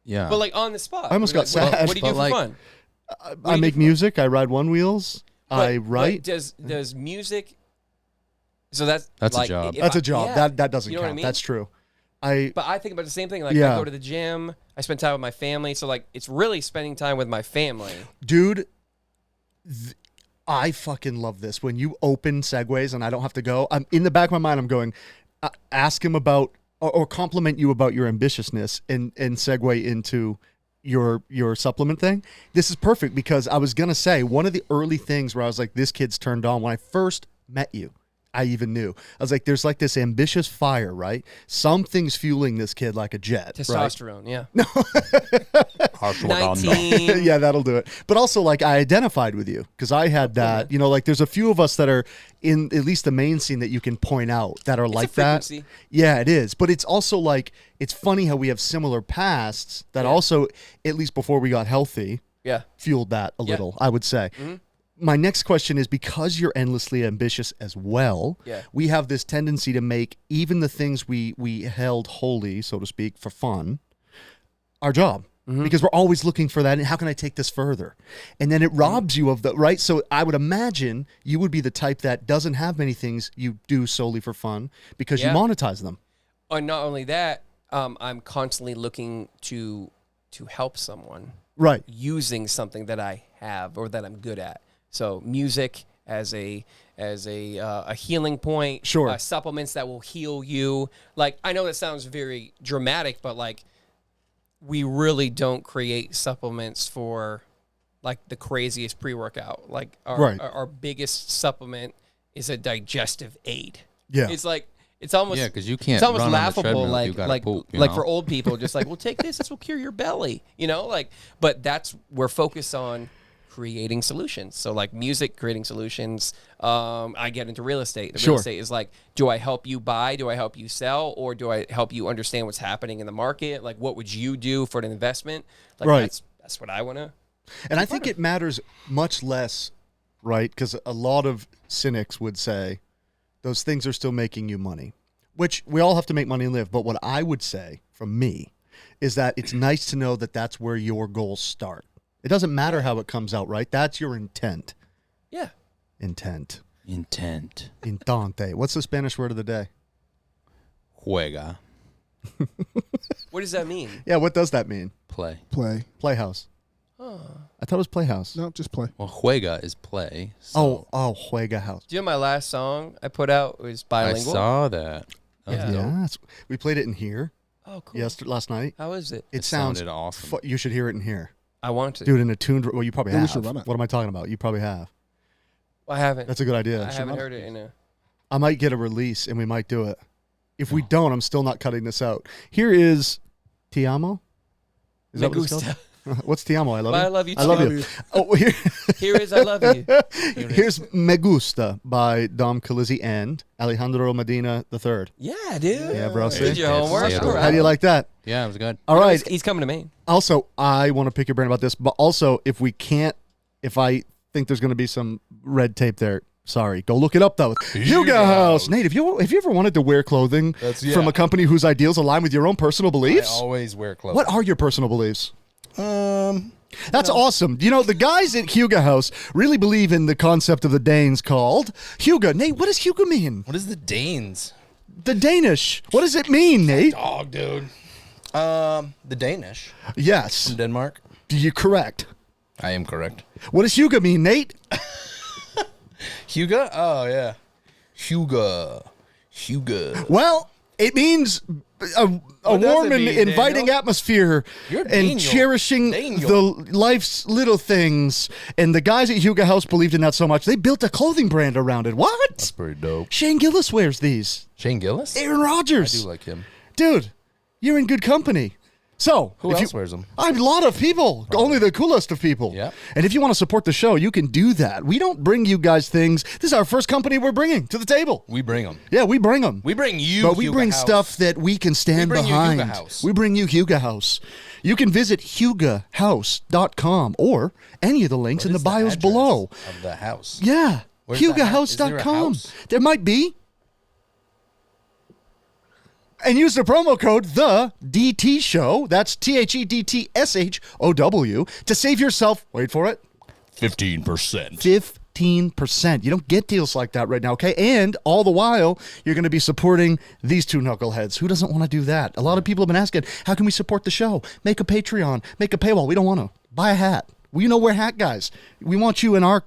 yeah. But like on the spot. I almost got sad. What do you do But, for like, fun? I make music. I ride one wheels. I But write. does music? So that's a like, job. if That's I- a job. yeah. That doesn't You know what count. I mean? That's true. I But I think about the same thing. Like Yeah. I go to the gym. I spend time with my family. So like it's really spending time with my family. dude, I fucking love this. When you open segues and I don't have to go, I'm in the back of my mind. I'm going, ask him about or compliment you about your ambitiousness and segue into your supplement thing. This is perfect because I was gonna say one of the early things where I was like, this kid's turned on when I first met you. I even knew. I was like, there's like this ambitious fire, right? Something's fueling this kid like a jet. Right? Testosterone. Yeah. 19. Yeah, that'll do it. But also, like, I identified with you because I had that. You know, like, there's a few of us that are in at least the main scene that you can point out that are It's a like that. frequency. Yeah, it is. But it's also like, it's funny how we have similar pasts that also, at least before we got healthy, Yeah. fueled that a Yeah. little, I would say. My next question is, because you're endlessly ambitious as well, Yeah. we have this tendency to make even the things we held holy, so to speak, for fun, our job. Because we're always looking for that. And how can I take this further? And then it robs you of the, right? So I would imagine you would be the type that doesn't have many things you do solely for fun because Yeah. you monetize them. And not only that, I'm constantly looking to help someone Right. using something that I have or that I'm good at. So music as a healing point. Sure. Supplements that will heal you. Like I know that sounds very dramatic, but like we really don't create supplements for like the craziest pre-workout. Like our biggest supplement is a digestive aid. Yeah. It's like it's almost because you can't. it's almost run on the laughable, treadmill if like you gotta like poop, you like know? for old people, just like, well, take this. This will cure your belly. But that's we're focused on creating solutions. So like music, creating solutions. I get into real estate. Real estate is like, do I help you buy? Do I help you sell? Or do I help you understand what's happening in the market? Like, what would you do for an investment? Like, that's what I want to. And I think it matters much less, right? Because a lot of cynics would say those things are still making you money, which we all have to make money and live. But what I would say from me is that it's nice to know that that's where your goals start. It doesn't matter how it comes out, right? That's your intent. Yeah. Intent. Intente. What's the Spanish word of the day? Juega. What does that mean? Yeah, what does that mean? Play. Playhouse. Oh. I thought it was playhouse. No, just play. Well, juega is play. So Juega house. Do you know my last song I put out was bilingual? I saw that. Yeah. Yeah, we played it in here. Oh, cool. Last night. How is it? It sounds sounded awesome. You should hear it in here. I want to. Do it in a tuned. Well, you probably Yeah, we have. should run it. What am I talking about? You probably have. I haven't. That's a good idea. I haven't heard it in a. I might get a release and we might do it. If we don't, I'm still not cutting this out. Here is Ti Amo. Is Me that what it's Gusta. called? What's Ti Amo? I love But you. I love you too. I love you. Oh, here. Here is I love you. Here's Me Gusta by Dom Colizzi and Alejandro Medina III. Yeah, dude. Yeah, bro. You did your It's homework. Seattle. All right. How do you like that? Yeah, it was good. All right. He's coming to Maine. Also, I want to pick your brain about this, but also if I think there's going to be some red tape there, sorry, go look it up though. Huga House. Nate, have you ever wanted to wear clothing from a company whose ideals align with your own personal beliefs? I always wear clothes. What are your personal beliefs? That's awesome. You know, the guys at Huga House really believe in the concept of the Danes called Huga. Nate, what does Huga mean? What is the Danes? The Danish. What does it mean, Nate? Dog, dude. The Danish Yes. from Denmark. You're correct. I am correct. What does Huga mean, Nate? Huga? Oh, yeah. Huga. Well, it means a does warm it and mean, inviting Daniel? atmosphere You're and Daniel. cherishing Daniel. the life's little things. And the guys at Huga House believed in that so much, they built a clothing brand around it. What? That's pretty dope. Shane Gillis wears these. Shane Gillis? Aaron I Rodgers. do like him. Dude, you're in good company. So, Who else wears them? A lot of people. Only the coolest of people. Yep. And if you want to support the show, you can do that. We don't bring you guys things. This is our first company we're bringing to the table. We bring them. Yeah, we bring them. We bring you, But we Huga bring House. stuff that we can stand We bring you behind. Huga House. We bring you Huga House. You can visit hugahouse.com or any of the links in the What is bios address below. of the house? Yeah, Where's the house? Is there a hugahouse.com. house? There might be. And use the promo code the DT Show. That's THEDTSHOW to save yourself. Wait for it. 15%. 15%. You don't get deals like that right now, okay? And all the while, you're going to be supporting these two knuckleheads. Who doesn't want to do that? A lot of people have been asking, how can we support the show? Make a Patreon. Make a paywall. We don't want to. Buy a hat. We know we're hat guys. We want you in our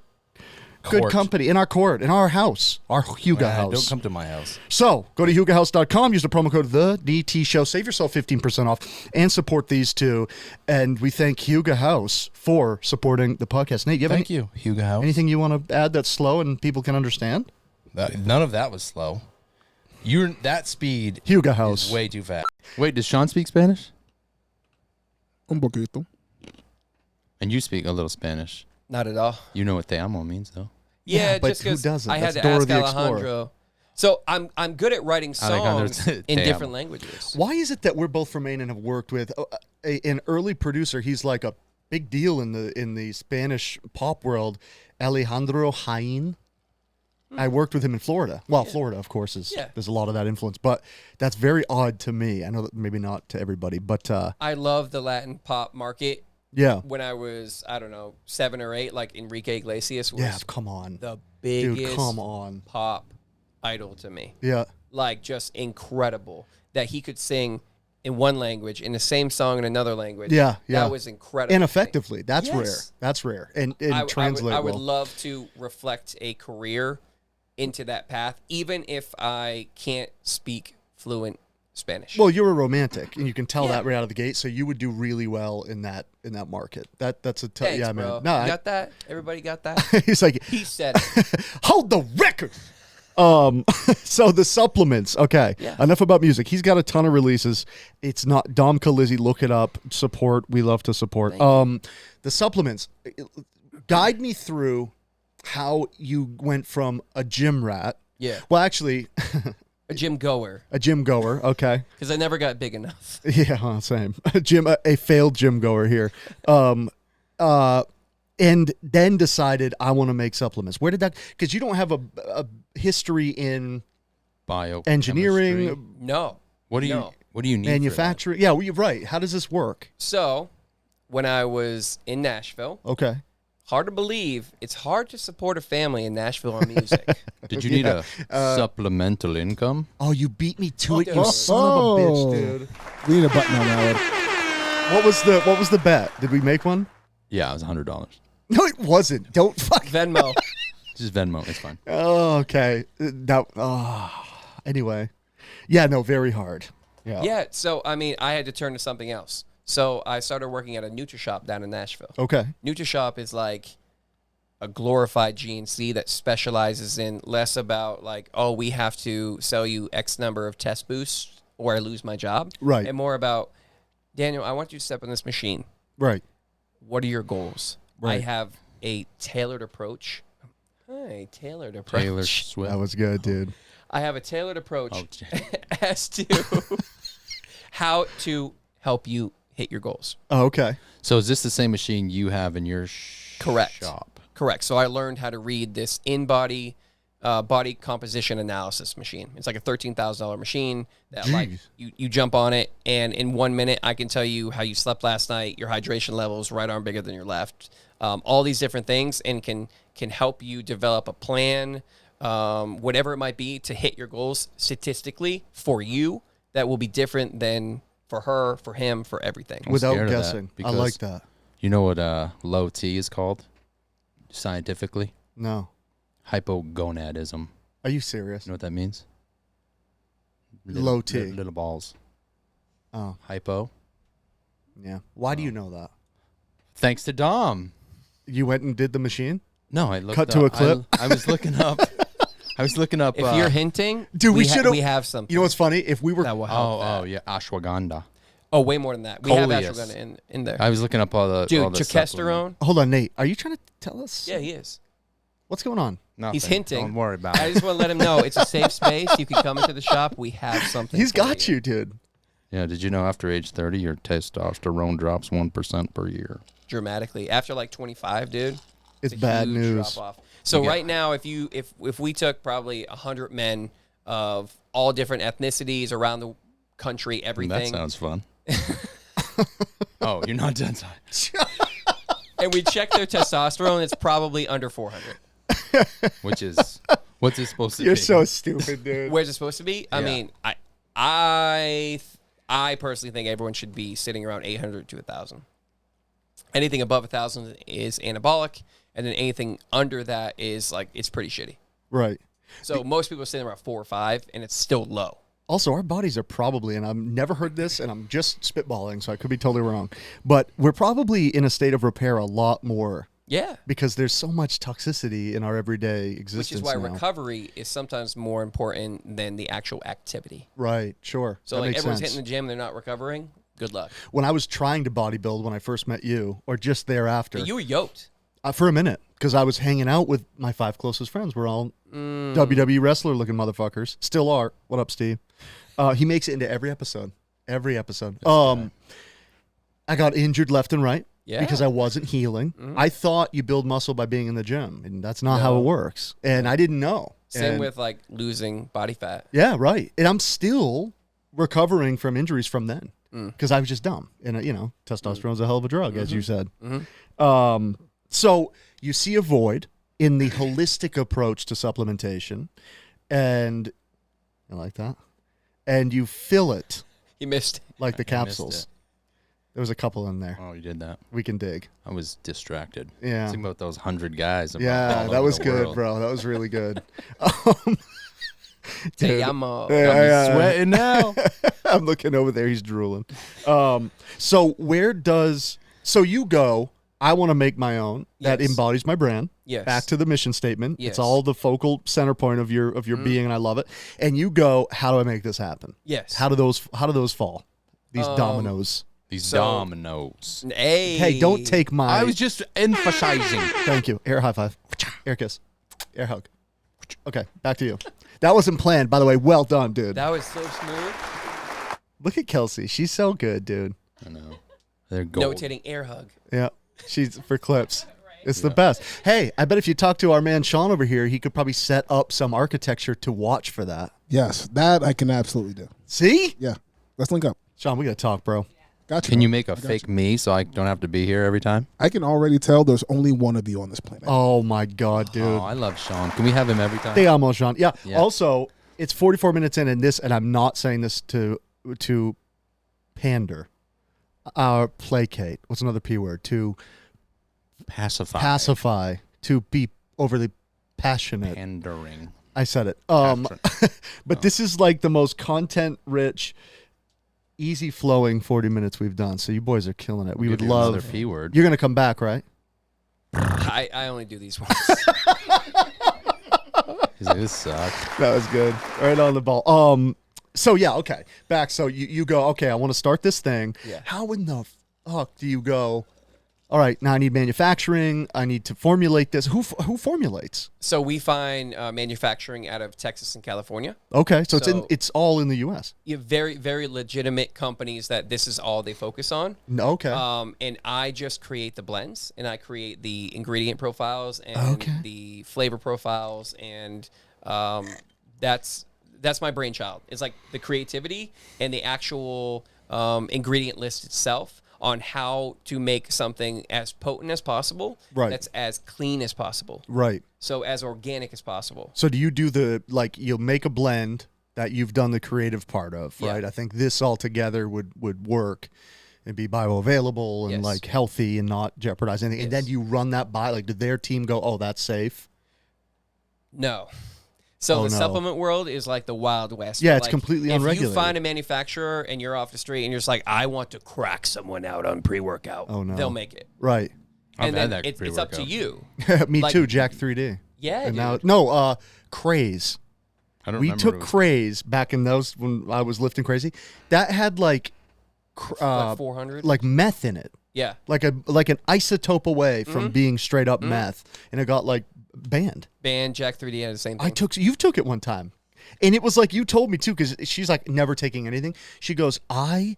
good Court. company, in our court, in our house, our Huga House. Don't come to my house. So go to hugahouse.com, use the promo code the DT Show, save yourself 15% off, and support these two. And we thank Huga House for supporting the podcast. Nate, you have Thank you, Huga House. anything you want to add that's slow and people can understand? None of that was slow. That speed Huga House. is way too fast. Wait, does Sean speak Spanish? Un poquito. And you speak a little Spanish. Not at all. You know what te amo means, though. Yeah, but just who 'cause doesn't? I had That's to Dora ask the Explorer. Alejandro. So I'm good at writing Alejandro's songs in te different amo. languages. Why is it that we're both from Maine and have worked with an early producer? He's like a big deal in the Spanish pop world, Alejandro Jaén. I worked with him in Florida. Well, Florida, of course, there's a lot of that influence, but that's very odd to me. I know that maybe not to everybody, but I love the Latin pop market. yeah. When I was, I don't know, 7 or 8, like Enrique Iglesias was Yeah, come on. the biggest Dude, come on. pop idol to me. Yeah. Like, just incredible that he could sing in one language, in the same song in another language. Yeah, yeah. That was incredible. And to me. effectively. That's Yes. rare. That's rare. And I translate would well. love to reflect a career into that path, even if I can't speak fluent Spanish. Well, you're a romantic, and you can tell Yeah. that right out of the gate. So you would do really well in that market. That's a Thanks, yeah, bro. man. No, You got that? Everybody got that? he's like, He said it. hold the record. So the supplements. Okay, Yeah. enough about music. He's got a ton of releases. It's not Dom Colizzi. Look it up. Support. We love to support. The supplements. Guide me through how you went from a gym rat. Yeah. Well, actually, A gym goer. a gym goer. Okay. Because I never got big enough. Yeah, same. A failed gym goer here. And then decided I want to make supplements. Where did that? Because you don't have a history in Biochemistry. engineering, No. What do you No. What do you need? For that? manufacturing. Yeah, well, you're right. How does this work? So, when I was in Nashville, Okay. hard to believe, it's hard to support a family in Nashville on music. Did you need a supplemental income? Oh, you beat me to it, you dude. son of a bitch, dude. We need a button on that one. What was the bet? Did we make one? Yeah, it was $100. No, it wasn't. Don't fuck. Venmo. Just Venmo. It's fine. Oh, okay. Anyway. Yeah, no, very hard. Yeah. Yeah, so, I mean, I had to turn to something else. So, I started working at a NutriShop down in Nashville. Okay. NutriShop is like a glorified GNC that specializes in less about like, oh, we have to sell you X number of test boosts or I lose my job. Right. And more about, Daniel, I want you to step on this machine. Right. What are your goals? Right. I have a tailored approach. Hi, tailored approach. Taylor Swift. That was good, dude. I have a tailored approach Oh, as to how to help you hit your goals. Oh, okay. So is this the same machine you have in your Correct. shop? Correct. So I learned how to read this in-body body composition analysis machine. It's like a $13,000 machine that like you jump on it, and in 1 minute I can tell you how you slept last night, your hydration levels, right arm bigger than your left, all these different things, and can help you develop a plan, whatever it might be, to hit your goals statistically for you. That will be different than for her, for him, for everything. Without scared of that guessing. I because like that. You know what low T is called scientifically? No. Hypogonadism. Are you serious? You know what that means? Low T. Little balls. Oh, Hypo. yeah. Why do you know that? Thanks to Dom. You went and did the machine? No, I looked Cut to up- a clip? I was looking up. I was looking up. If you're hinting, Dude, we should've- we have something. You know what's funny? If we were that will help. oh yeah, ashwagandha. Oh, way more than that. We have Coleus. ashwagandha in there. I was looking up all the Dude, all the supplement- Chokesterone. Hold on, Nate. Are you trying to tell us? Yeah, he is. What's going on? Nothing. He's hinting. Don't worry about I it. just want to let him know it's a safe space. You can come into the shop. We have something. He's for got you, dude. Yeah. Did you know after age 30, your testosterone drops 1% per year? dramatically. After like 25, dude, It's a bad huge news. drop-off. So Yeah. right now, if we took probably 100 men of all different ethnicities around the country, That everything, sounds fun. Oh, you're not done. and we check their testosterone, it's probably under 400. Which is what's it supposed to be? You're so stupid, dude. Where's it supposed to be? I Yeah. mean, I personally think everyone should be sitting around 800 to 1,000. Anything above 1,000 is anabolic, and then anything under that is like it's pretty shitty. Right. So most people are sitting around 4 or 5, and it's still low. Also, our bodies are probably, and I've never heard this, and I'm just spitballing, so I could be totally wrong, but we're probably in a state of repair a lot more Yeah. because there's so much toxicity in our everyday existence. Which is why now. recovery is sometimes more important than the actual activity. Right, sure. So That like makes everyone's sense. hitting the gym, they're not recovering. Good luck. When I was trying to bodybuild when I first met you, or just thereafter, You were yoked. for a minute, because I was hanging out with my 5 closest friends. We're all WWE wrestler looking motherfuckers. Still are. What up, Steve? He makes it into every episode. Every episode. I got injured left and right Yeah. because I wasn't healing. I thought you build muscle by being in the gym, and that's not how No. it works. And I didn't know. Same And- with like losing body fat. Yeah, right. And I'm still recovering from injuries from then because I was just dumb. And, testosterone's a hell of a drug, as you said. So you see a void in the holistic approach to supplementation, and I like that. And you fill it You missed. like the I missed capsules. it. There was a couple in there. Oh, you did that. We can dig. I was distracted. Yeah. Think about those 100 guys. Yeah, all that over was the good, world. bro. That was really good. Te amo. I'm sweating now. I'm looking over there. He's drooling. So you go, I want to make my own that Yes. embodies my brand. Yes. Back to the mission statement. Yes. It's all the focal center point of your being, and I love it. And you go, how do I make this happen? Yes. How do those fall? These dominoes. These So- dominoes. Hey, don't take my. I was just emphasizing. Thank you. Air high five. Air kiss. Air hug. Okay, back to you. That wasn't planned, by the way. Well done, dude. That was so smooth. Look at Kelsey. She's so good, dude. I know. They're gold. Notating air hug. Yeah, she's for clips. It's the best. Hey, I bet if you talk to our man Sean over here, he could probably set up some architecture to watch for that. Yes, that I can absolutely do. See? Yeah, let's link up. Sean, we got to talk, bro. Gotcha. Can bro. you make a I got fake you. me so I don't have to be here every time? I can already tell there's only one of you on this planet. Oh, my God, dude. Oh, I love Sean. Can we have him every time? Te amo, Sean. Yeah. Yeah. Also, it's 44 minutes in, and I'm not saying this to pander. Placate. What's another P word? To pacify. To be overly passionate. Pandering. I said it. Passion. But this is like the most content-rich, easy-flowing 40 minutes we've done. So you boys are killing it. We would Another love. P word. You're gonna come back, right? I only do these ones. He's like, this sucks. That was good. Right on the ball. So yeah, okay. Back. So you go. Okay, I want to start this thing. Yeah. How in the fuck do you go? All right, now I need manufacturing. I need to formulate this. Who formulates? So we find manufacturing out of Texas and California. Okay, so So- it's all in the U.S. You have very, very legitimate companies that this is all they focus on. Okay. And I just create the blends, and I create the ingredient profiles and Okay. the flavor profiles, and that's my brainchild. It's like the creativity and the actual ingredient list itself on how to make something as potent as possible, Right. that's as clean as possible, Right. so as organic as possible. So do you do you'll make a blend that you've done the creative part of, Yeah. right? I think this all together would work and be bioavailable and Yes. like healthy and not jeopardize anything. And then Yes. you run that by, like, did their team go, oh, that's safe? No. So Oh, the no. supplement world is like the Wild West. Yeah, where, it's like, completely if unregulated. you find a manufacturer and you're off the street and you're just like, I want to crack someone out on pre-workout, Oh, no. they'll make it. Right. I've And had then that it's up to pre-workout. you. Me Like- too, Jack 3D. Yeah, And dude. now, Craze. I don't We remember took what it was. Craze back in those when I was lifting crazy. That had like like 400. like meth in it. Yeah. Like an isotope away from being straight up meth, and it got like banned. Band Jack 3D had the same thing. You took it one time, and it was like you told me too, because she's like never taking anything. She goes, I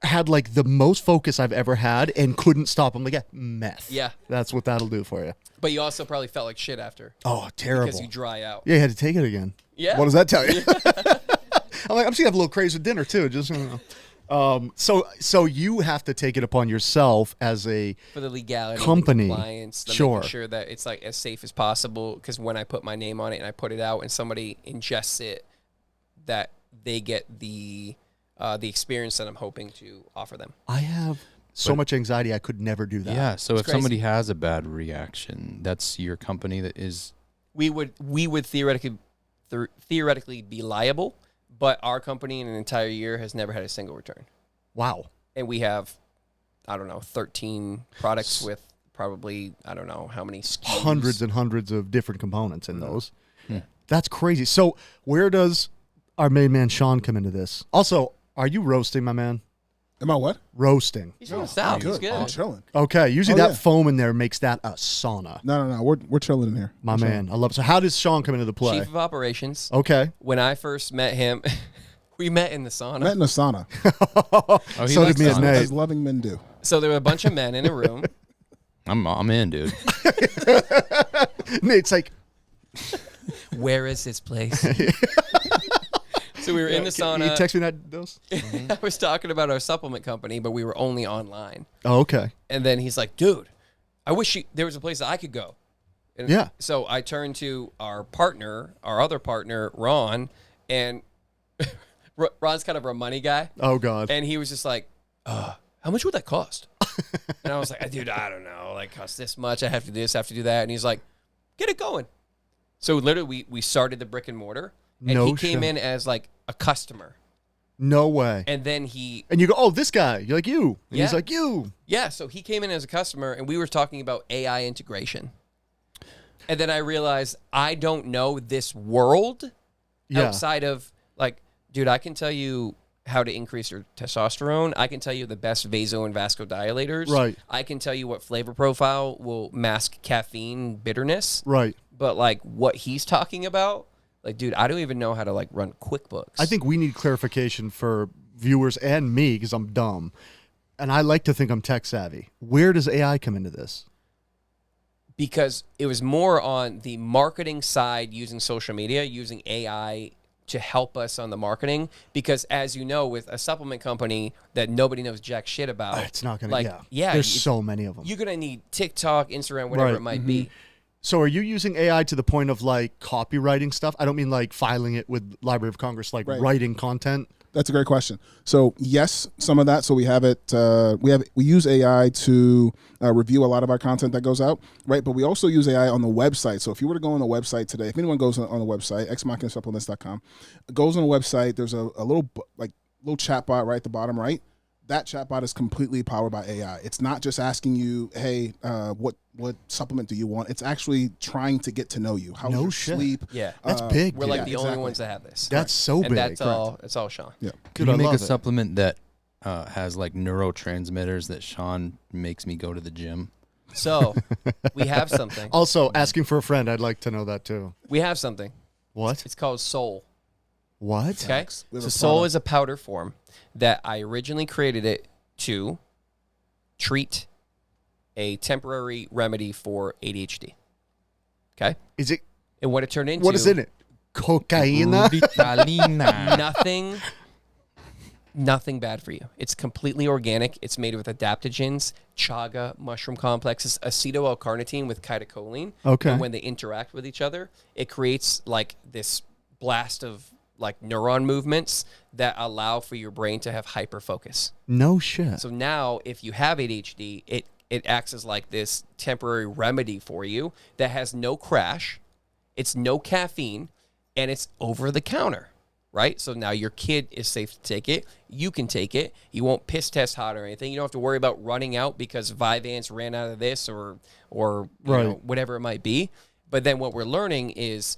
had like the most focus I've ever had and couldn't stop. I'm like, yeah, meth. Yeah. That's what that'll do for you. But you also probably felt like shit after Oh, terrible. because you dry out. Yeah, you had to take it again. Yeah. What does that tell you? I'm like, I'm just gonna have a little crazy with dinner too. Just so you have to take it upon yourself as a For the legality, Company. the compliance, the Sure. making sure that it's like as safe as possible. Because when I put my name on it and I put it out and somebody ingests it, that they get the experience that I'm hoping to offer them. I have so much anxiety I could never do that. Yeah, so It's if crazy. somebody has a bad reaction, that's your company that is. We would theoretically be liable, but our company in an entire year has never had a single return. Wow. And we have, I don't know, 13 products with probably, I don't know how many SKUs. Hundreds and hundreds of different components in those. Hmm. That's crazy. So where does our main man Sean come into this? Also, are you roasting, my man? Am I what? Roasting. He's from the South. He's good. I'm chilling. Okay. Usually Oh, that yeah. foam in there makes that a sauna. No. We're chilling in here. My We're chilling. man. I love it. So how does Sean come into the play? Chief of Operations. Okay. When I first met him, we met in the sauna. Met in a sauna, Oh, he So likes did me and saunas. Nate. as loving men do. So there were a bunch of men in a room. I'm in, dude. Nate's like, Where is this place? So we were in the Can you sauna. text me that dose? I was talking about our supplement company, but we were only online. Oh, okay. And then he's like, dude, I wish there was a place that I could go. And Yeah. So I turned to our other partner, Ron, and Ron's kind of a money guy. Oh, God. And he was just like, how much would that cost? And I was like, dude, I don't know. Like, cost this much. I have to do this, I have to do that. And he's like, get it going. So literally, we started the brick and mortar. And No he came shit. in as like a customer. No way. And then he And you go, oh, this guy. You're like, you. And he's Yeah. like, you. Yeah, so he came in as a customer, and we were talking about AI integration. And then I realized I don't know this world Yeah. outside of, like, dude, I can tell you how to increase your testosterone. I can tell you the best vaso and vasodilators. Right. I can tell you what flavor profile will mask caffeine bitterness. Right. But, like, what he's talking about, like, dude, I don't even know how to, like, run QuickBooks. I think we need clarification for viewers and me because I'm dumb. And I like to think I'm tech savvy. Where does AI come into this? Because it was more on the marketing side, using social media, using AI to help us on the marketing. Because as you know, with a supplement company that nobody knows jack shit about, It's not going like, to, yeah, There's so many of them. you're going to need TikTok, Instagram, whatever Right. it might be. So are you using AI to the point of like copywriting stuff? I don't mean like filing it with Library of Congress, like Right. writing content. That's a great question. So yes, some of that. So we have it. We use AI to review a lot of our content that goes out, right? But we also use AI on the website. So if you were to go on the website today, if anyone goes on the website, exmachinasupplements.com, goes on the website, there's a little chat bot right at the bottom right. That chatbot is completely powered by AI. It's not just asking you, "Hey, what supplement do you want?" It's actually trying to get to know you. How's No your shit. sleep? Yeah. That's big. We're like dude. the only exactly. ones that have this. That's so and big. that's all. It's all Sean. Yeah. Could Dude, I you make a love it. supplement that has like neurotransmitters that Sean makes me go to the gym? So we have something. Also, asking for a friend, I'd like to know that too. We have something. What? It's called Soul. What? Okay. We have So a Soul product. is a powder form that I originally created it to treat a temporary remedy for ADHD. Okay. Is it? And what it turned into. What is in it? Cocaine? Ritalina. Nothing bad for you. It's completely organic. It's made with adaptogens, chaga, mushroom complexes, acetyl-L-carnitine with chitocholine. Okay. And when they interact with each other, it creates like this blast of like neuron movements that allow for your brain to have hyper focus. No shit. So now if you have ADHD, it acts as like this temporary remedy for you that has no crash, it's no caffeine, and it's over the counter. Right? So now your kid is safe to take it. You can take it. You won't piss test hot or anything. You don't have to worry about running out because Vyvanse ran out of this or you know, whatever it might be. But then what we're learning is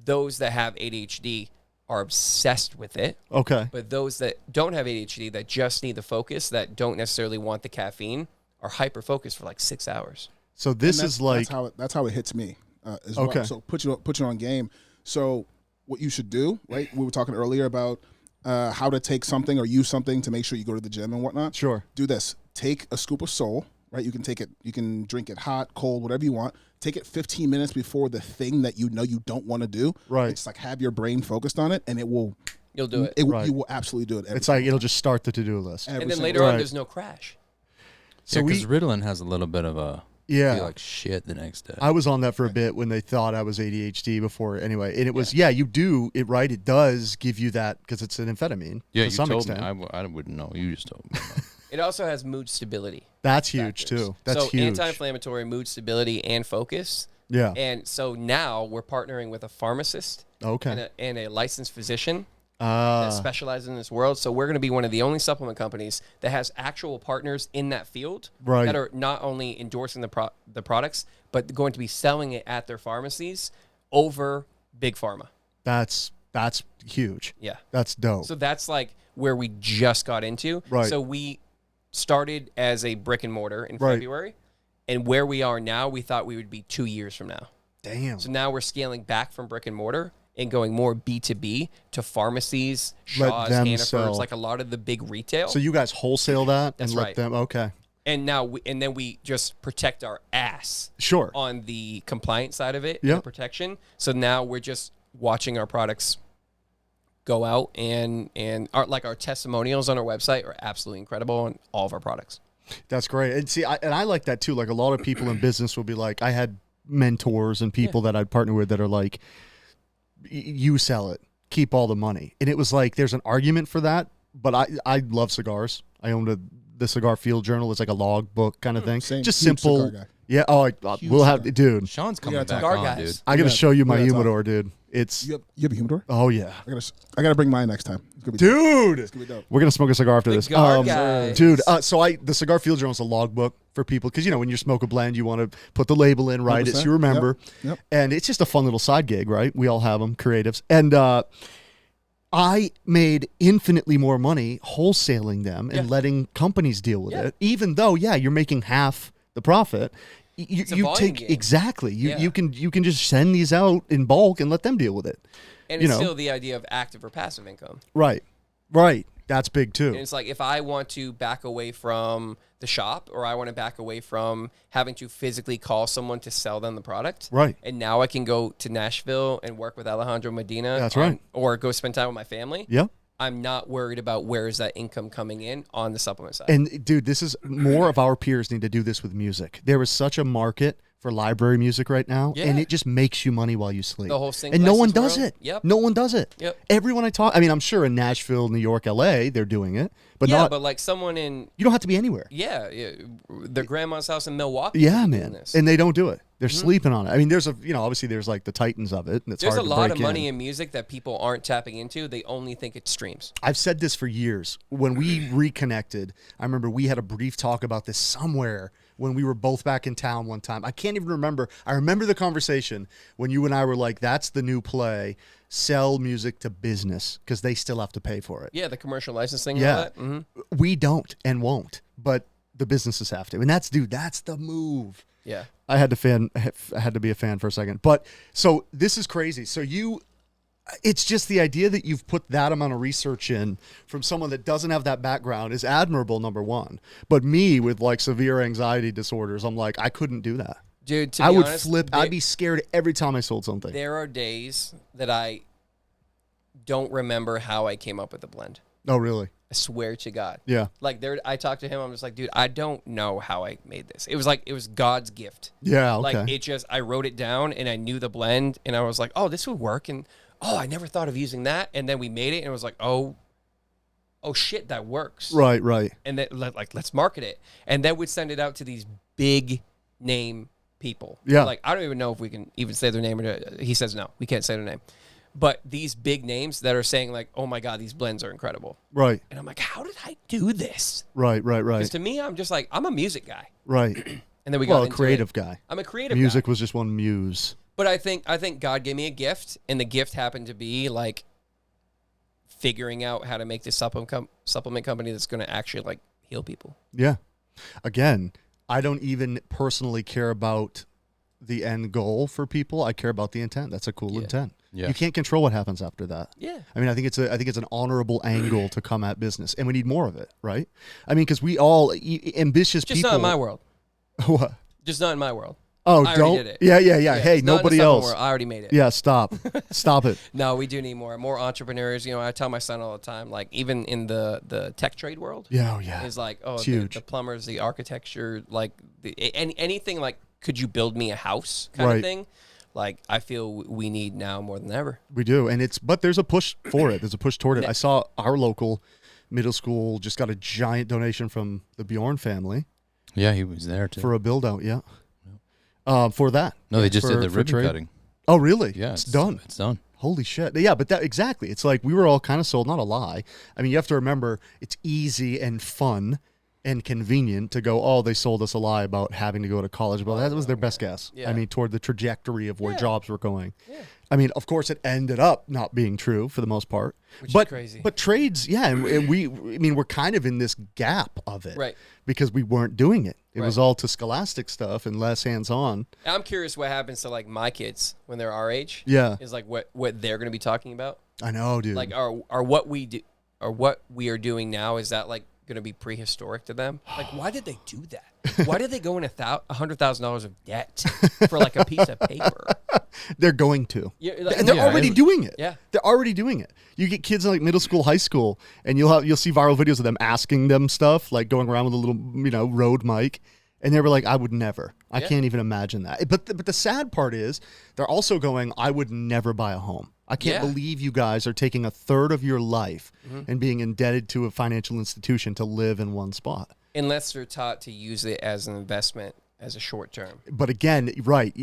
those that have ADHD are obsessed with it. Okay. But those that don't have ADHD, that just need the focus, that don't necessarily want the caffeine, are hyper focused for like 6 hours. So this And is like that's how it hits me as Okay. well. So put you on game. So what you should do, right? We were talking earlier about how to take something or use something to make sure you go to the gym and whatnot. sure. Do this. Take a scoop of Soul, right? You can take it. You can drink it hot, cold, whatever you want. Take it 15 minutes before the thing that you know you don't want to do. Right. It's like have your brain focused on it, and it will. You'll do it. Right. You will absolutely do it. It's like it'll just start the to-do list. And then later on, Right. there's no crash. So Yeah, we because Ritalin has a little bit of a yeah. feel like shit the next day. I was on that for a bit when they thought I was ADHD before. Anyway, and it was you do it right. It does give you that because it's an amphetamine yeah, to you some told extent. me. I wouldn't know. You just told me. It also has mood stability. That's huge factors. too. That's so huge. anti-inflammatory, mood stability, and focus. Yeah. And so now we're partnering with a pharmacist Okay. and a licensed physician that specializes in this world. So we're going to be one of the only supplement companies that has actual partners in that field Right. that are not only endorsing the products, but going to be selling it at their pharmacies over big pharma. That's huge. Yeah. That's dope. So that's like where we just got into. Right. So we started as a brick and mortar in Right. February. And where we are now, we thought we would be 2 years from now. Damn. So now we're scaling back from brick and mortar and going more B2B to pharmacies, Let Shaw's, them Hannaford's, sell. like a lot of the big retail. So you guys wholesale that That's and let right. them. Okay. and now then we just protect our ass Sure. on the compliance side of it, Yep. the protection. So now we're just watching our products go out and our testimonials on our website are absolutely incredible on all of our products. That's great. And see, I like that too. Like a lot of people in business will be like, I had mentors and people that I'd partner with that are like, you sell it, keep all the money. And it was like, there's an argument for that. But I love cigars. I owned the Cigar Field Journal. It's like a log book kind of thing. Same. Just Huge simple. cigar guy. Yeah. Oh, we'll have, dude. Sean's coming gotta back talk. on, Cigar dude. guys. I got to Yeah, show you my we gotta talk. humidor, dude. It's You have a humidor? oh yeah, I gotta bring mine next time. It's gonna be dude. It's gonna be dope. We're gonna smoke a cigar after this, guys. dude. So the Cigar Field Journal is a logbook for people because when you smoke a blend, you want to put the label in, write it, so you remember. Yep. And it's just a fun little side gig, right? We all have them, creatives, and I made infinitely more money wholesaling them and letting companies deal with it, even though you're making half the profit. You take game. exactly. You can just send these out in bulk and let them deal with it. And it's still the idea of active or passive income. Right. That's big too. And it's like if I want to back away from the shop or I want to back away from having to physically call someone to sell them the product. Right. And now I can go to Nashville and work with Alejandro Medina. That's right. Or go spend time with my family. Yeah. I'm not worried about where is that income coming in on the supplement side. And dude, this is more of our peers need to do this with music. There is such a market for library music right now, and it just makes you money while you sleep. The whole sync and no one license does world. it. Yep. No one does it. Yep. Everyone I talk, I mean, I'm sure in Nashville, New York, LA, they're doing it, but but like someone in you don't have to be anywhere. their grandma's house in Milwaukee. Yeah, is doing man. this. And they don't do it. They're sleeping on it. I mean, there's obviously there's like the titans of it, and it's There's a hard to lot break of money in. in music that people aren't tapping into. They only think it's streams. I've said this for years. When we reconnected, I remember we had a brief talk about this somewhere when we were both back in town one time. I can't even remember. I remember the conversation when you and I were like, that's the new play. Sell music to business because they still have to pay for it. Yeah, the commercial licensing. Yeah. And all that. Mm-hmm. We don't and won't, but the businesses have to. And that's the move. Yeah. I had to be a fan for a second. But so this is crazy. So it's just the idea that you've put that amount of research in from someone that doesn't have that background is admirable, number one. But me with like severe anxiety disorders, I'm like, I couldn't do that. Dude, to I be would honest, flip. I'd be scared every time I sold something. There are days that I don't remember how I came up with the blend. Oh, really? I swear to God. Yeah. Like I talked to him. I'm just like, dude, I don't know how I made this. It was God's gift. Yeah. Okay. Like I wrote it down and I knew the blend and I was like, oh, this would work. And I never thought of using that. And then we made it and it was like, oh shit, that works. Right. Right. And then let's market it. And then we'd send it out to these big name people. Yeah. Like, I don't even know if we can even say their name. He says, no, we can't say their name. But these big names that are saying like, oh my God, these blends are incredible. Right. And I'm like, how did I do this? Right. Right. Right. Because to me, I'm just like, I'm a music guy. Right. And then we got a into creative it. guy. I'm a creative Music guy. was just one muse. But I think God gave me a gift, and the gift happened to be like figuring out how to make this supplement company that's going to actually like heal people. Yeah. Again, I don't even personally care about the end goal for people. I care about the intent. That's a cool intent. Yeah. You can't control what happens after that. Yeah. I mean, I think it's an honorable angle to come at business, and we need more of it, right? I mean, because we all ambitious Just people. not in my world. What? Just not in my world. Oh, I don't. already did it. Yeah. Hey, it's not in the nobody supplement else. world. I already made it. Yeah, stop it. No, we do need more entrepreneurs. You know, I tell my son all the time, like even in the tech trade world, Yeah, oh, yeah. is like, It's the huge. plumbers, the architecture, like anything like, could you build me a house kind Right. of thing? Like, I feel we need now more than ever. We do, and but there's a push for it. There's a push toward it. I saw our local middle school just got a giant donation from the Bjorn family Yeah, he was there too. for a build out. Yeah. For that. No, they just for- did the for ribbon trade. cutting. Oh, really? Yeah, it's done. It's done. Holy shit. Yeah, but that exactly. It's like we were all kind of sold, not a lie. I mean, you have to remember it's easy and fun and convenient to go, oh, they sold us a lie about having to go to college. Well, that was their best guess. Yeah. I mean, toward the trajectory of where Yeah. jobs were going. Yeah. I mean, of course, it ended up not being true for the most part. Which but, is crazy. But trades, yeah, and we're kind of in this gap of it. Right. Because we weren't doing it. It was Right. all to scholastic stuff and less hands-on. I'm curious what happens to like my kids when they're our age. Yeah. Is like what they're going to be talking about. I know, dude. Like, are what we do, or what we are doing now, is that like going to be prehistoric to them? Like, why did they do that? Why did they go in $100,000 of debt for like a piece of paper? They're going to. Yeah, like, And they're Yeah, already doing it. Yeah. They're already doing it. You get kids in like middle school, high school, and you'll see viral videos of them asking them stuff, like going around with a little, Rode mic. And they were like, I would never. I Yeah. can't even imagine that. But the sad part is they're also going, I would never buy a home. I can't Yeah. believe you guys are taking a third of your life and being indebted to a financial institution to live in one spot. Unless they're taught to use it as an investment, as a short term. But again, right,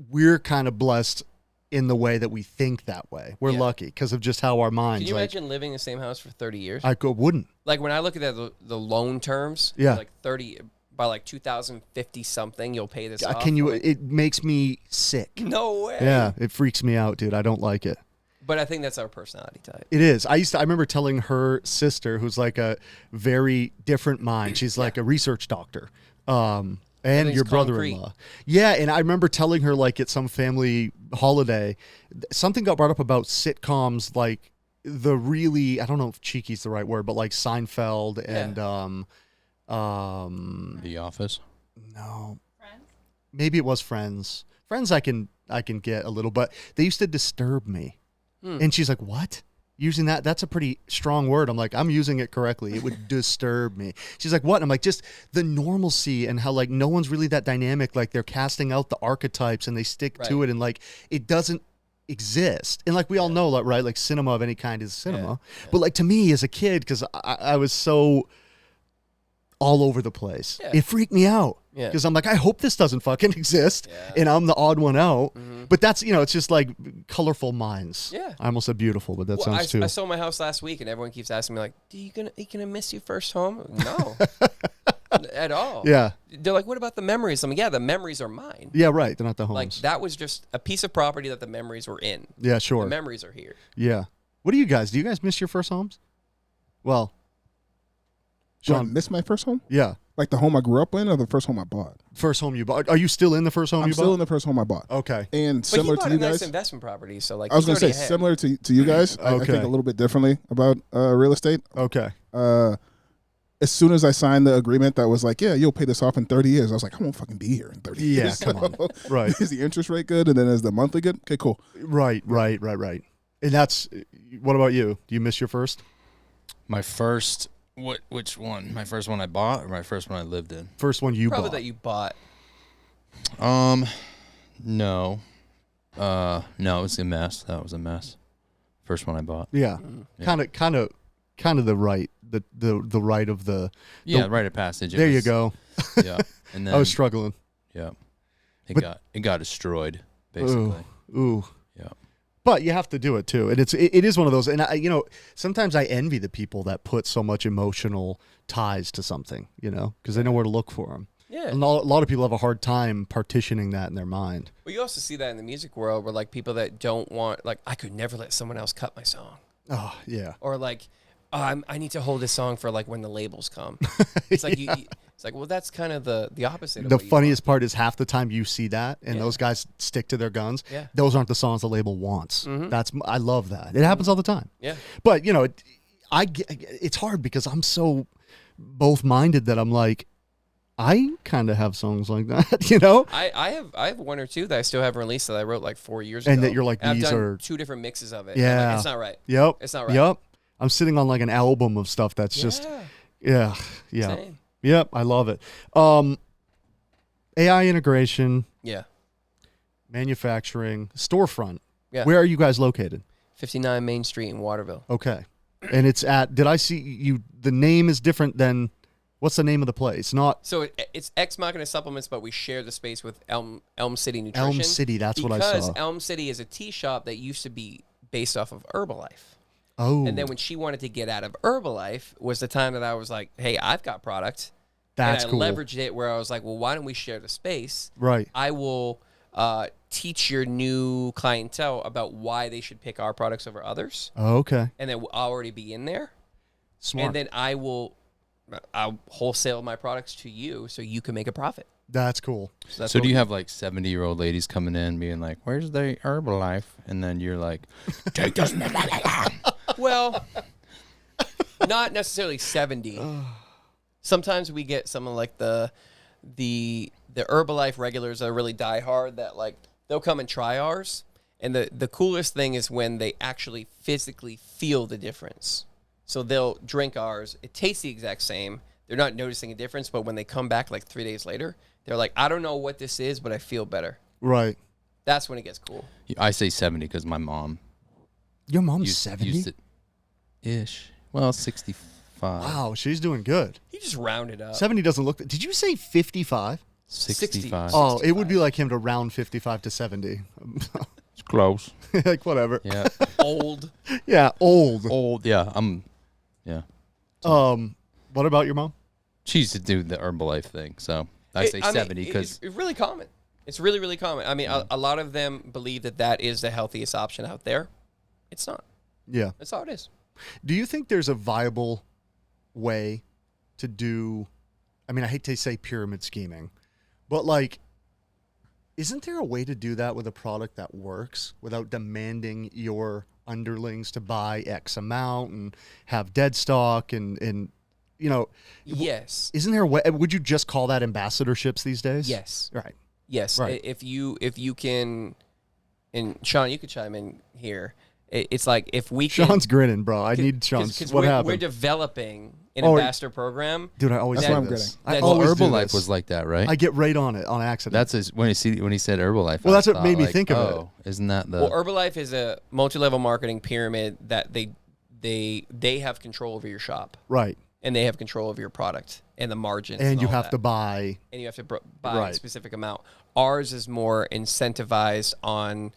we're kind of blessed in the way that we think that way. We're Yeah. lucky because of just how our minds. Can you like, imagine living in the same house for 30 years? wouldn't. Like when I look at the loan terms, Yeah. like 30 by like 2050 something, you'll pay this off. Can you? Like, It makes me sick. no way. Yeah, it freaks me out, dude. I don't like it. But I think that's our personality type. It is. I remember telling her sister, who's like a very different mind. She's like a research doctor. And Everything's your brother-in-law. Yeah, and I remember telling her like at some family holiday, something got brought up about sitcoms, like the really, I don't know if cheeky's the right word, but like Seinfeld and The Office. no. Maybe it was Friends. Friends I can get a little, but they used to disturb me. And she's like, "What? Using that's a pretty strong word." I'm like, "I'm using it correctly. It would disturb me." She's like, "What?" I'm like, "Just the normalcy and how like no one's really that dynamic. Like they're casting out the archetypes and they stick to it, and like it doesn't exist." And like we all know that, right? Like cinema of any kind is cinema. But like to me as a kid, because I was so all over the place, it freaked me out. Yeah. Because I'm like, I hope this doesn't fucking exist, and I'm the odd one out. But that's, it's just like colorful minds. Yeah. I almost said beautiful, but that sounds too. I sold my house last week, and everyone keeps asking me like, you gonna miss your first home? No, at all. Yeah. They're like, what about the memories? I'm like, yeah, the memories are mine. Yeah, right. They're not the homes. Like that was just a piece of property that the memories were in. Yeah, sure. The memories are here. Yeah. What do you guys miss your first homes? Well, Do I Sean, miss my first home? yeah. Like the home I grew up in or the first home I bought? First home you bought. Are you still in the first home I'm you still bought? in the first home I bought. Okay. And But similar he bought to you a nice guys, investment property, so like I was going going to to say similar to you guys. I Okay. think a little bit differently about real estate. Okay. As soon as I signed the agreement that was like, yeah, you'll pay this off in 30 years, I was like, I won't fucking be here in 30 Yeah, years. come on. Right. Is the interest rate good? And then is the monthly good? Okay, cool. Right. And that's, what about you? Do you miss your first? My first, which one? My first one I bought or my first one I lived in? First one you probably bought. that you bought. No. No, it was a mess. That was a mess. First one I bought. Yeah. Kind of the right, the right of the. Yeah, rite of passage. There you go. Yeah. And then I was struggling. Yeah. It got destroyed, basically. Ooh. Yeah. But you have to do it too, and it is one of those. And sometimes I envy the people that put so much emotional ties to something, because they know where to look for them. Yeah. And a lot of people have a hard time partitioning that in their mind. Well, you also see that in the music world where like people that don't want, like, I could never let someone else cut my song. Oh yeah. Or like, I need to hold this song for like when the labels come. It's like it's like, well, that's kind of the opposite. Of The what you funniest part is half the time you see that, and Yeah. those guys stick to their guns. Yeah. Those aren't the songs the label wants. I love that. It happens all the time. Yeah. But it's hard because I'm so both minded that I'm like, I kind of have songs like that, I have one or two that I still have released that I wrote like 4 years ago. And that you're like, And these I've done are 2 different mixes of it. Yeah. I'm like, it's not right. Yep. It's not right. Yep. I'm sitting on like an album of stuff that's just yeah. Same. Yep, I love it. AI integration, Yeah. manufacturing, storefront. Yeah. Where are you guys located? 59 Main Street in Waterville. Okay. And it's did I see you, the name is different than, what's the name of the place? Not So it's Ex Machina Supplements, but we share the space with Elm City Nutrition. Elm City, that's what I Because saw. Elm City is a tea shop that used to be based off of Herbalife. Oh, And then when she wanted to get out of Herbalife was the time that I was like, hey, I've got product. that's and I cool. leveraged it where I was like, well, why don't we share the space? Right. I will teach your new clientele about why they should pick our products over others. Oh, okay. And then I'll already be in there. Smart. And then I'll wholesale my products to you so you can make a profit. That's cool. That's So what do you we have like 70-year-old ladies coming in being like, where's the Herbalife? And then you're like, take this. Well, not necessarily 70. Sometimes we get some of like the Herbalife regulars that are really diehard that like they'll come and try ours. And the coolest thing is when they actually physically feel the difference. So they'll drink ours. It tastes the exact same. They're not noticing a difference, but when they come back like 3 days later, they're like, I don't know what this is, but I feel better. Right. That's when it gets cool. I say 70 because my mom Your mom's used 70? it ish. Well, 65. Wow, she's doing good. He just rounded up. 70 doesn't look, did you say 55? 65. Oh, it would be like him to round 55 to 70. Close. Like, whatever. Yeah. Old. Yeah, old. Old. Yeah. Yeah. What about your mom? She used to do the Herbalife thing. So I say 70 because it's really common. It's really, really common. I mean, a lot of them believe that is the healthiest option out there. It's not. Yeah. That's how it is. Do you think there's a viable way to do, I mean, I hate to say pyramid scheming, but like, isn't there a way to do that with a product that works without demanding your underlings to buy X amount and have dead stock and you know? Yes. Isn't there a way? Would you just call that ambassadorships these days? Yes. Right. Yes. Right. If you can, and Sean, you could chime in here. It's like if we can. Sean's grinning, bro. I need Sean's. Because What we're happened? developing an Oh, ambassador program. Dude, I always That's do why I'm this. grinning. I That's- always do Herbalife this. was like that, right? I get right on it on accident. That's when he said Herbalife. Well, I that's what thought, made me like, think of it. oh, isn't that the? Well, Herbalife is a multi-level marketing pyramid that they have control over your shop right. and they have control over your product and the margins. And you all have that. to buy. And you have to buy Right. a specific amount. Ours is more incentivized on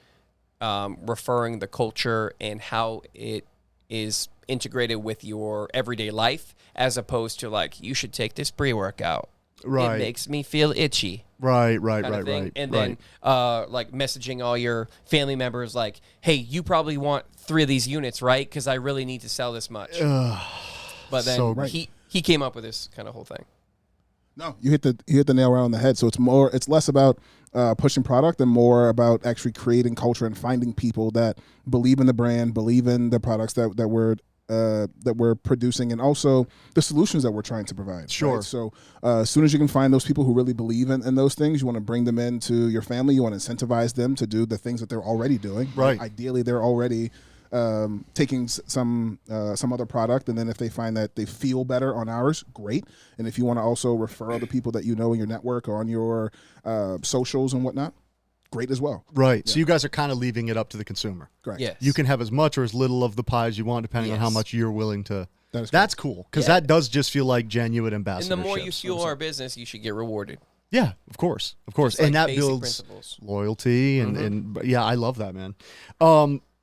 referring the culture and how it is integrated with your everyday life, as opposed to like, you should take this pre-workout. Right. It makes me feel itchy. Right. Kind of thing. And then like messaging all your family members like, hey, you probably want 3 of these units, right? Because I really need to sell this much. But then so he came up with this kind of whole thing. No, you hit the nail right on the head. So it's less about pushing product and more about actually creating culture and finding people that believe in the brand, believe in the products that we're producing, and also the solutions that we're trying to provide. Sure. Right? So as soon as you can find those people who really believe in those things, you want to bring them into your family. You want to incentivize them to do the things that they're already doing. Right. Ideally, they're already taking some other product, and then if they find that they feel better on ours, great. And if you want to also refer other people that you know in your network or on your socials and whatnot, great as well. Right. So you guys are kind of leaving it up to the consumer. Correct. Yes. You can have as much or as little of the pie as you want, depending on how Yes. much you're willing to. That is That's cool, because Yeah. that does just feel like genuine ambassadorship. And the more you fuel our business, you should get rewarded. Yeah, of course, Just and like that basic builds principles. loyalty and yeah, I love that, man.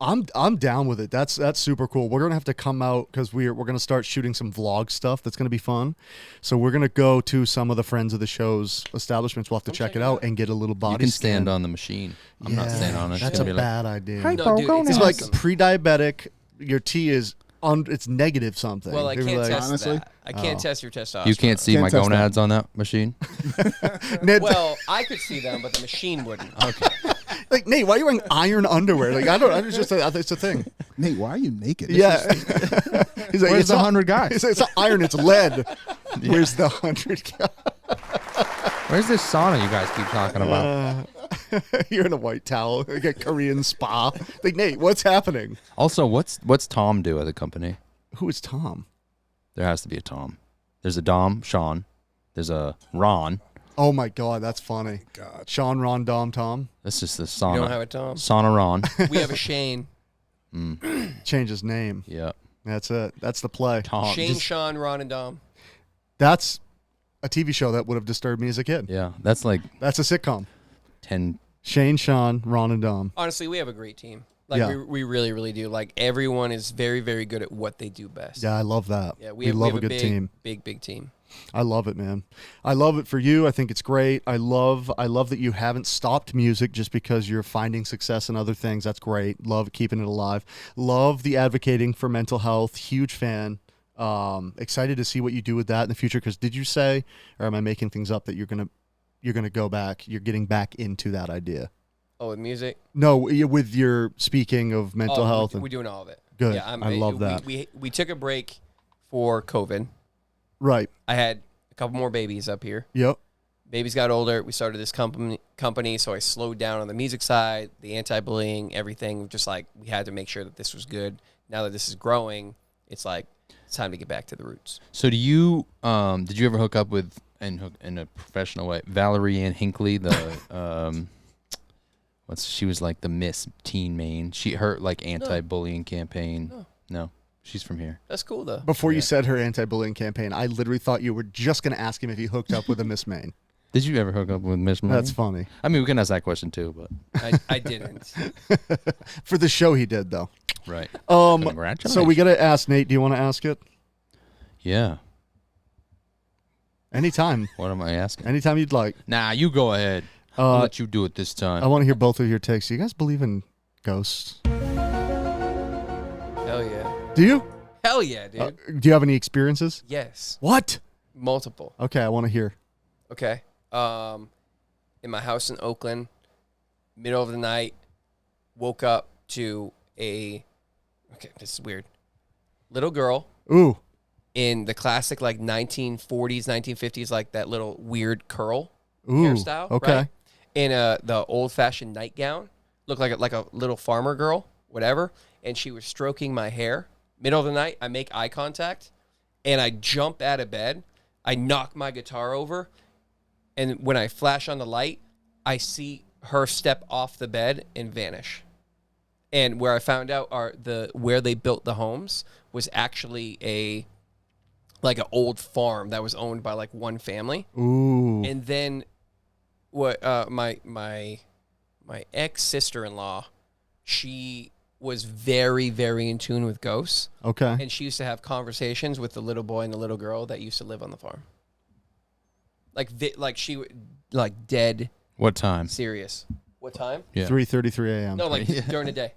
I'm down with it. That's super cool. We're gonna have to come out because we're gonna start shooting some vlog stuff. That's gonna be fun. So we're gonna go to some of the friends of the show's establishments. We'll have to check it out and get a little body. you can scan. stand on the machine. I'm not standing on it. It's That's gonna a be like, bad idea. Hey, No, dude, It's it's like awesome. pre-diabetic. Your T is it's negative something. Well, I They're can't like, test honestly? that. I can't test your testosterone. you can't see Can't my test that. gonads on that machine. Ned, Well, I could see them, but the machine wouldn't. Okay. like Nate, why are you wearing iron underwear? Like I don't. It's just it's a thing. Nate, why are you naked? Yeah. He's like, Where's it's the not- 100 guys? It's not iron. It's lead. Where's the 100 guys? Where's this sauna you guys keep talking about? You're in a white towel, like a Korean spa. Like Nate, what's happening? Also, what's Tom do at the company? Who is Tom? There has to be a Tom. There's a Dom, Sean. There's a Ron. Oh my God, that's funny. God. Sean, Ron, Dom, Tom. That's just the We sauna. don't have a Tom. Sauna Ron. We have a Shane. Change his name. Yeah. That's it. That's the play. Tom. Shane, Sean, Ron, and Dom. That's a TV show that would have disturbed me as a kid. Yeah. That's like That's a sitcom. 10. Shane, Sean, Ron, and Dom. Honestly, we have a great team. Like Yeah. we really, really do. Like everyone is very, very good at what they do best. Yeah, I love that. Yeah, we love a good big, team. big team. I love it, man. I love it for you. I think it's great. I love that you haven't stopped music just because you're finding success in other things. That's great. Love keeping it alive. Love the advocating for mental health. Huge fan. Excited to see what you do with that in the future. Because did you say, or am I making things up, that you're gonna go back? You're getting back into that idea. Oh, with music. No, with your speaking of mental health. We're doing all of it. Good. Yeah, I love that. We took a break for COVID. Right. I had a couple more babies up here. Yep. Babies got older. We started this company, so I slowed down on the music side, the anti-bullying, everything. Just like we had to make sure that this was good. Now that this is growing, it's like it's time to get back to the roots. So do you did you ever hook up with in a professional way Valerie Ann Hinckley, the she was like the Miss Teen Maine. Her like anti-bullying campaign. No. She's from here. That's cool though. Before you said her anti-bullying campaign, I literally thought you were just going to ask him if he hooked up with a Miss Maine. Did you ever hook up with Miss Money? That's funny. I mean, we can ask that question too, but I didn't. For the show, he did though. right. Congratulations. So we got to ask Nate. Do you want to ask it? Yeah. Anytime. What am I asking? Anytime you'd like. Nah, you go ahead. I'll let you do it this time. I want to hear both of your takes. Do you guys believe in ghosts? Hell yeah. Do you? Hell yeah, dude. Do you have any experiences? Yes. What? Multiple. Okay, I want to hear. Okay. In my house in Oakland, middle of the night, woke up to this is weird. Little girl Ooh. in the classic like 1940s, 1950s, like that little weird curl Ooh. hairstyle. Okay. Right? In the old-fashioned nightgown, looked like a little farmer girl, whatever. And she was stroking my hair. Middle of the night, I make eye contact, and I jump out of bed. I knock my guitar over, and when I flash on the light, I see her step off the bed and vanish. And where I found out where they built the homes was actually an old farm that was owned by like one family. Ooh. And then what my ex sister-in-law, she was very, very in tune with ghosts. Okay. And she used to have conversations with the little boy and the little girl that used to live on the farm. Like dead What time? serious. What time? Yeah. 3:33 a.m. No, like during the day.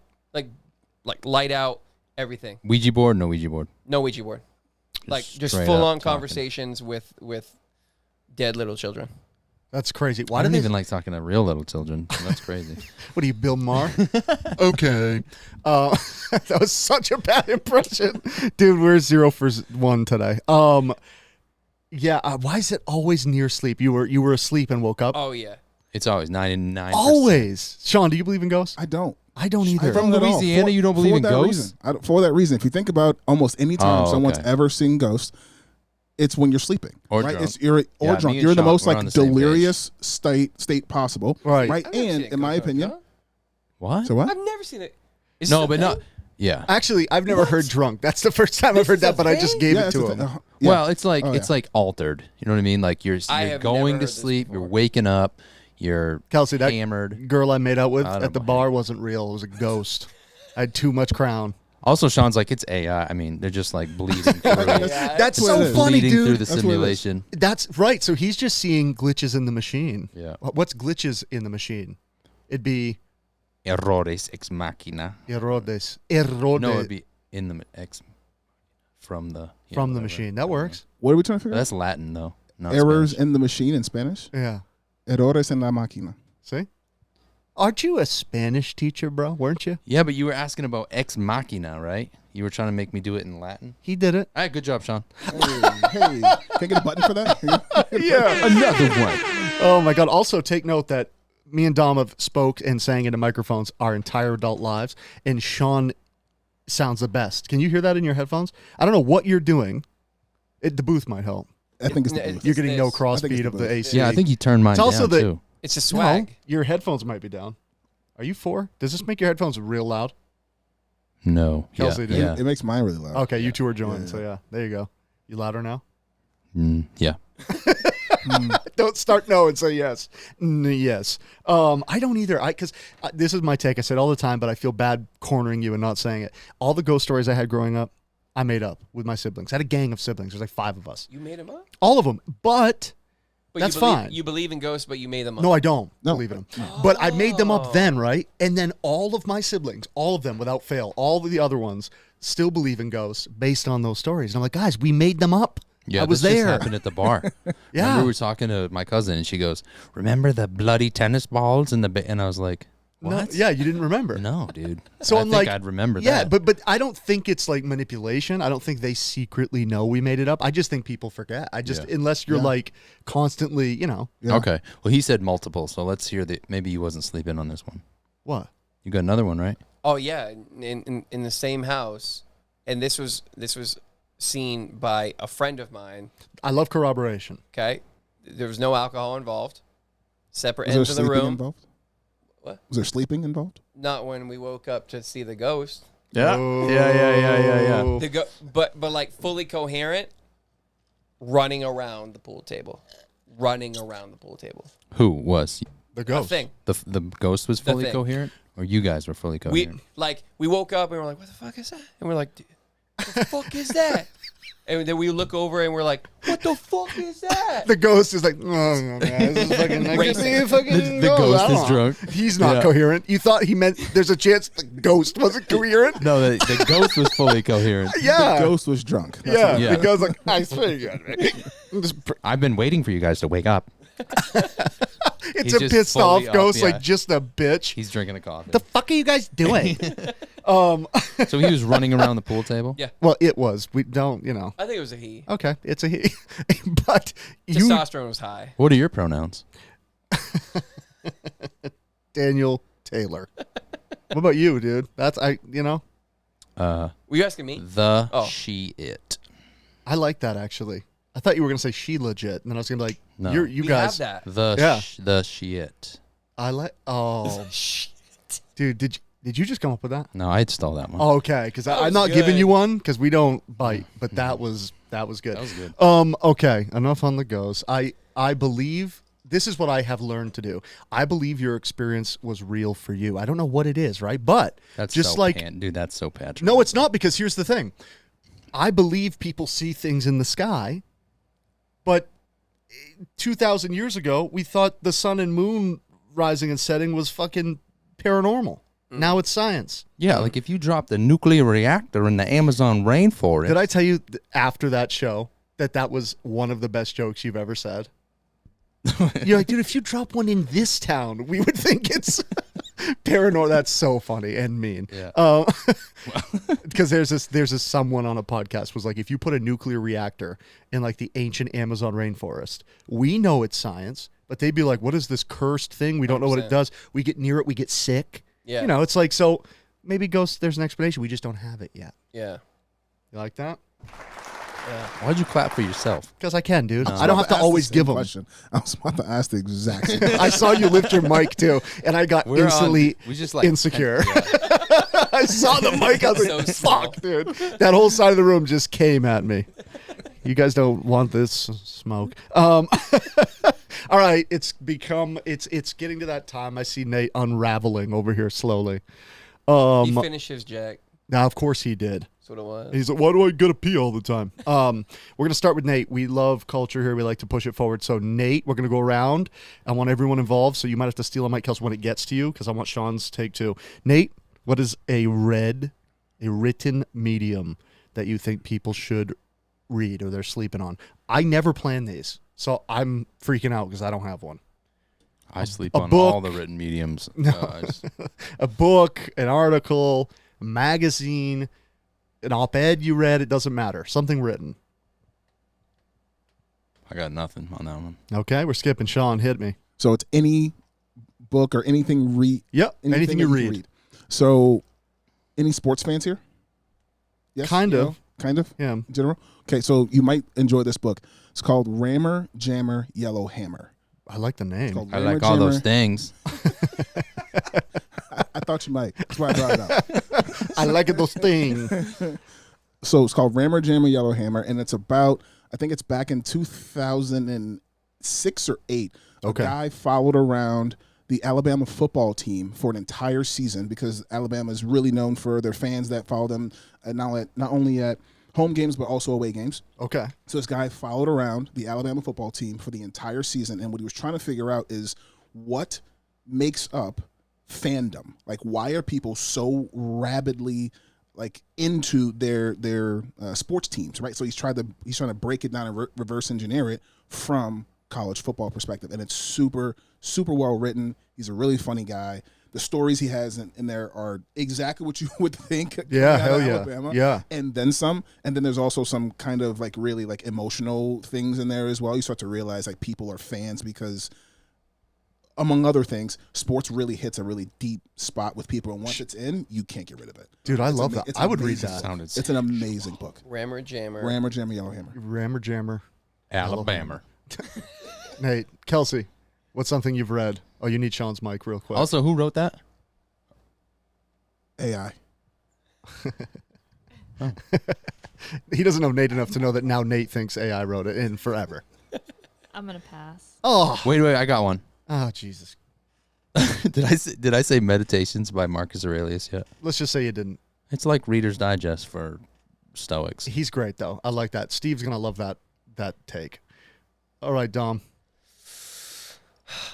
Like light out, everything. Ouija board? No Ouija board. No Ouija board. Like just straight full up on talking. conversations with dead little children. That's crazy. I Why don't did even like talking to real little children. So that's crazy. What are you, Bill Maher? Okay. That was such a bad impression, dude. We're 0 for 1 today. Yeah. Why is it always near sleep? You were asleep and woke up. Oh yeah. It's always 99%. Always. Sean, do you believe in ghosts? I don't. I don't either. From Not at all. Louisiana, you don't believe in that ghosts? Reason. For that reason, if you think about almost any time Oh, someone's okay. ever seen ghosts, it's when you're sleeping, Or right? drunk. It's you're Yeah, drunk. me and You're in the Sean, most we're on like the same page. delirious state possible, Right. Right, I've never seen and it in my go, opinion, John. What? so what? I've never seen it. Is No, this a but not. thing? Yeah. Actually, I've never heard drunk. That's the first time I've heard This is that, but a I just thing? gave Yeah, it it's to a him. thing. Well, it's like Oh, it's yeah. like altered. You know what I mean? Like you're I have going never to heard this sleep. before. You're waking up. You're Kelsey, that hammered. girl I made out with I don't at the know. bar wasn't real. It was a ghost. I had too much crown. Also, Sean's like it's AI. I mean, they're just like bleeding through. Yeah, That's what so it is. funny, bleeding through dude. the That's what it is. simulation. That's right. So he's just seeing glitches in the machine. Yeah. What's glitches in the machine? It'd be Errores ex machina. errores. No, it'd be in the ex from the From the whatever. machine. That works. What are we trying to figure out? That's Latin though. Not Errors Spanish. in the machine in Spanish. Yeah. Errores en la máquina. See? Aren't you a Spanish teacher, bro? Weren't you? Yeah, but you were asking about ex machina, right? You were trying to make me do it in Latin. He did it. All right, good job, Sean. Hey, can I get a button for that? Yeah. Another one. Oh my God. Also, take note that me and Dom have spoke and sang into microphones our entire adult lives, and Sean sounds the best. Can you hear that in your headphones? I don't know what you're doing. The booth might help. I think it's No, the it's- You're getting no this. cross I think it's speed the of the booth. AC. Yeah, I think you turned mine It's also down the- too. It's a No, swag. your headphones might be down. Are you 4? Does this make your headphones real loud? No. Kelsey yeah. did. Yeah. It makes mine really loud. Okay, you two are joined. Yeah. So yeah, there you go. You louder now? Yeah. Don't start no and say yes. Yes. I don't either. Because this is my take. I say it all the time, but I feel bad cornering you and not saying it. All the ghost stories I had growing up, I made up with my siblings. I had a gang of siblings. There's like 5 of us. You made them up? All of them. But that's you believe, fine. You believe in ghosts, but you made them up. No, I don't No. believe in them. But I made them up then, right? And then all of my siblings, all of them without fail, all of the other ones still believe in ghosts based on those stories. And I'm like, guys, we made them up. Yeah, I was this just there. happened at the bar. Yeah. Remember we were talking to my cousin, and she goes, "Remember the bloody tennis balls and the?" And I was like, No, "What? yeah, you didn't remember. No, dude. So I I'm think like, I'd remember yeah, that. but I don't think it's like manipulation. I don't think they secretly know we made it up. I just think people forget. Yeah. Unless you're Yeah. like constantly, Yeah. Okay. Well, he said multiple, so let's hear that. Maybe he wasn't sleeping on this one. what? You got another one, right? Oh yeah, in the same house, and this was seen by a friend of mine. I love corroboration. Okay, there was no alcohol involved. Separate Was there ends of the sleeping room. involved? What? Was there sleeping involved? Not when we woke up to see the ghost. Oh. But like fully coherent, running around the pool table, running around the pool table. Who was The A ghost. thing. the ghost was fully thing. coherent, or you guys were fully We coherent? we woke up and we're like, what the fuck is that? And we're like, "Dude, what the fuck is that? And then we look over and we're like, what the fuck is that? The ghost is like, oh, man, this is fucking. I could see a fucking The ghost. ghost I don't is know. drunk. He's not Yeah. coherent. You thought he meant there's a chance the ghost wasn't coherent? No, the ghost was fully coherent. Yeah. The ghost was drunk. That's Yeah. what- Yeah. The ghost like, I swear to God. I've been waiting for you guys to wake up. It's He's a just pissed fully off up, ghost, yeah. like just a bitch. He's drinking a coffee. The fuck are you guys doing? So he was running around the pool table? Yeah. Well, it was. We don't, I think it was a he. Okay, it's a he. But you, Testosterone was high. What are your pronouns? Daniel Taylor. What about you, dude? That's Were you asking me? The, Oh. she, it. I like that actually. I thought you were gonna say she legit, and then I was gonna be like, No. you we guys. have that. The, she, it. I like. Oh, dude, did you just come up with that? No, I'd stole that one. Oh, okay, because That I'm was not giving good. you one because we don't bite, but that was good. That was good. Okay, enough on the ghost. I believe this is what I have learned to do. I believe your experience was real for you. I don't know what it is, right? But That's just so like dude, that's so Patrick. no, it's not, because here's the thing. I believe people see things in the sky, but 2,000 years ago, we thought the sun and moon rising and setting was fucking paranormal. Now it's science. Yeah, like if you dropped a nuclear reactor in the Amazon rainforest. Did I tell you after that show that was one of the best jokes you've ever said? You're like, dude, if you drop one in this town, we would think it's paranormal. That's so funny and mean. Yeah. Because there's this someone on a podcast was like, if you put a nuclear reactor in like the ancient Amazon rainforest, we know it's science, but they'd be like, what is this cursed thing? We don't know what it 100%. does. We get near it, we get sick. Yeah. You know, it's like, so maybe ghosts, there's an explanation. We just don't have it yet. Yeah. You like that? Yeah. Why'd you clap for yourself? Because I can, dude. No. I don't have to ask the always same give them. question. I was about to ask the exact same. I saw you lift your mic too, and I got instantly we just like insecure. Yeah. I saw the mic. I was So like, small. fuck, dude. That whole side of the room just came at me. You guys don't want this smoke. All right, it's getting to that time. I see Nate unraveling over here slowly. He finished his jack. Now, of course he did. That's what it was. He's like, why do I gotta pee all the time? We're gonna start with Nate. We love culture here. We like to push it forward. So Nate, we're gonna go around. I want everyone involved. So you might have to steal a mic, Kels, when it gets to you, because I want Sean's take too. Nate, what is a written medium that you think people should read or they're sleeping on? I never plan these, so I'm freaking out because I don't have one. I sleep a on book. all the written mediums. A book, an article, a magazine, an op-ed you read. It doesn't matter. Something written. I got nothing on that one. Okay, we're skipping. Sean, hit me. So it's any book or anything Yep, anything you that can read. So, any sports fans here? Yes, Kind of. no? Kind of. Yeah. In general. Okay, so you might enjoy this book. It's called Rammer, Jammer, Yellow Hammer. I like the It's name. called I Rammer, like all those Jammer. things. I thought you might. That's why I brought it up. I like those things. So it's called Rammer, Jammer, Yellow Hammer, and it's about, I think it's back in 2006 or 8. Okay. A guy followed around the Alabama football team for an entire season because Alabama is really known for their fans that follow them not only at home games but also away games. Okay. So this guy followed around the Alabama football team for the entire season, and what he was trying to figure out is what makes up fandom. Like, why are people so rabidly like into their sports teams, right? So he's trying to break it down and reverse engineer it from college football perspective, and it's super well written. He's a really funny guy. The stories he has in there are exactly what you would think. Yeah, coming out hell of yeah. Alabama. Yeah. And then some. And then there's also some kind of like really like emotional things in there as well. You start to realize like people are fans because, among other things, sports really hits a really deep spot with people, and once it's in, you can't get rid of it. Dude, I It's love ama- that. it's I would read amazing that. book. Sounded It's an amazing book. Rammer Jammer. Rammer, Jammer, Yellow Hammer. Rammer Jammer. Alabama. Nate, Kelsey, what's something you've read? Oh, you need Sean's mic real quick. Also, who wrote that? AI. He doesn't know Nate enough to know that now Nate thinks AI wrote it in forever. I'm gonna pass. Oh, Wait, I got one. oh, Jesus. Did I say Meditations by Marcus Aurelius yet? Let's just say you didn't. It's like Reader's Digest for Stoics. He's great though. I like that. Steve's gonna love that take. All right, Dom.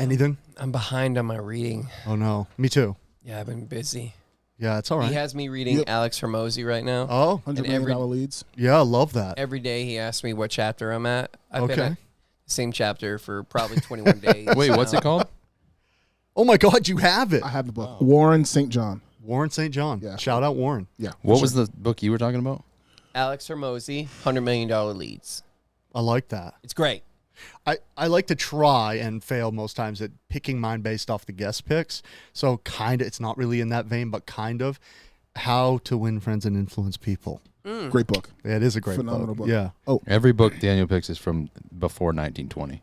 Anything? I'm behind on my reading. Oh no, me too. Yeah, I've been busy. Yeah, it's all right. He has me reading Alex Hormozy right now. Oh, $100 And million leads. yeah, I love that. Every day he asks me what chapter I'm at. I've been Okay. at the same chapter for probably 21 days. Wait, what's now. it called? Oh my God, you have it. I have the book. Warren St. John. Warren St. John. Yeah. Shout out Warren. Yeah. What was the book you were talking about? Alex Hormozy, $100 million leads. I like that. It's great. I like to try and fail most times at picking mine based off the guest picks. So kind of, it's not really in that vein, but kind of How to Win Friends and Influence People. Great book. Yeah, it is a great Phenomenal book. Yeah. Every book Daniel picks is from before 1920.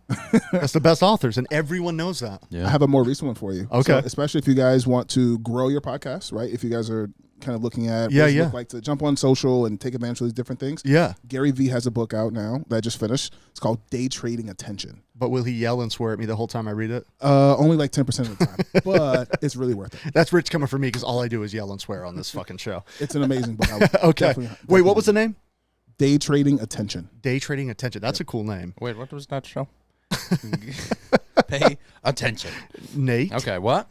That's the best authors, and everyone knows that. I Yeah. have a more recent one for you. Okay. So especially if you guys want to grow your podcast, right? If you guys are kind of looking at Yeah, what does it yeah. look like to jump on social and take advantage of these different things. Yeah. Gary Vee has a book out now that I just finished. It's called Day Trading Attention. But will he yell and swear at me the whole time I read it? Only like 10% of the time, but it's really worth it. That's rich coming from me because all I do is yell and swear on this fucking show. It's an amazing book. Okay. Wait, what was the name? Day Trading Attention. Day Trading Attention. That's a cool name. Wait, what was that show? Pay attention. Nate, Okay, what?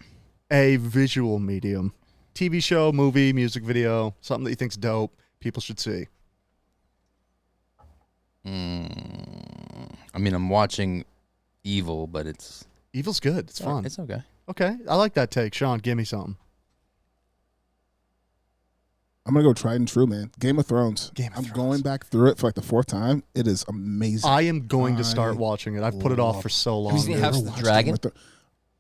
a visual medium. TV show, movie, music video, something that you think's dope, people should see. I mean, I'm watching Evil, but it's Evil's good. It's fun. It's okay. Okay. I like that take. Sean, give me something. I'm going to go tried and true, man. Game of Thrones. Game of I'm Thrones. going back through it for like the 4th time. It is amazing. I am going to start I watching it. I've put it off for so long. you seen dude. House of the Dragon?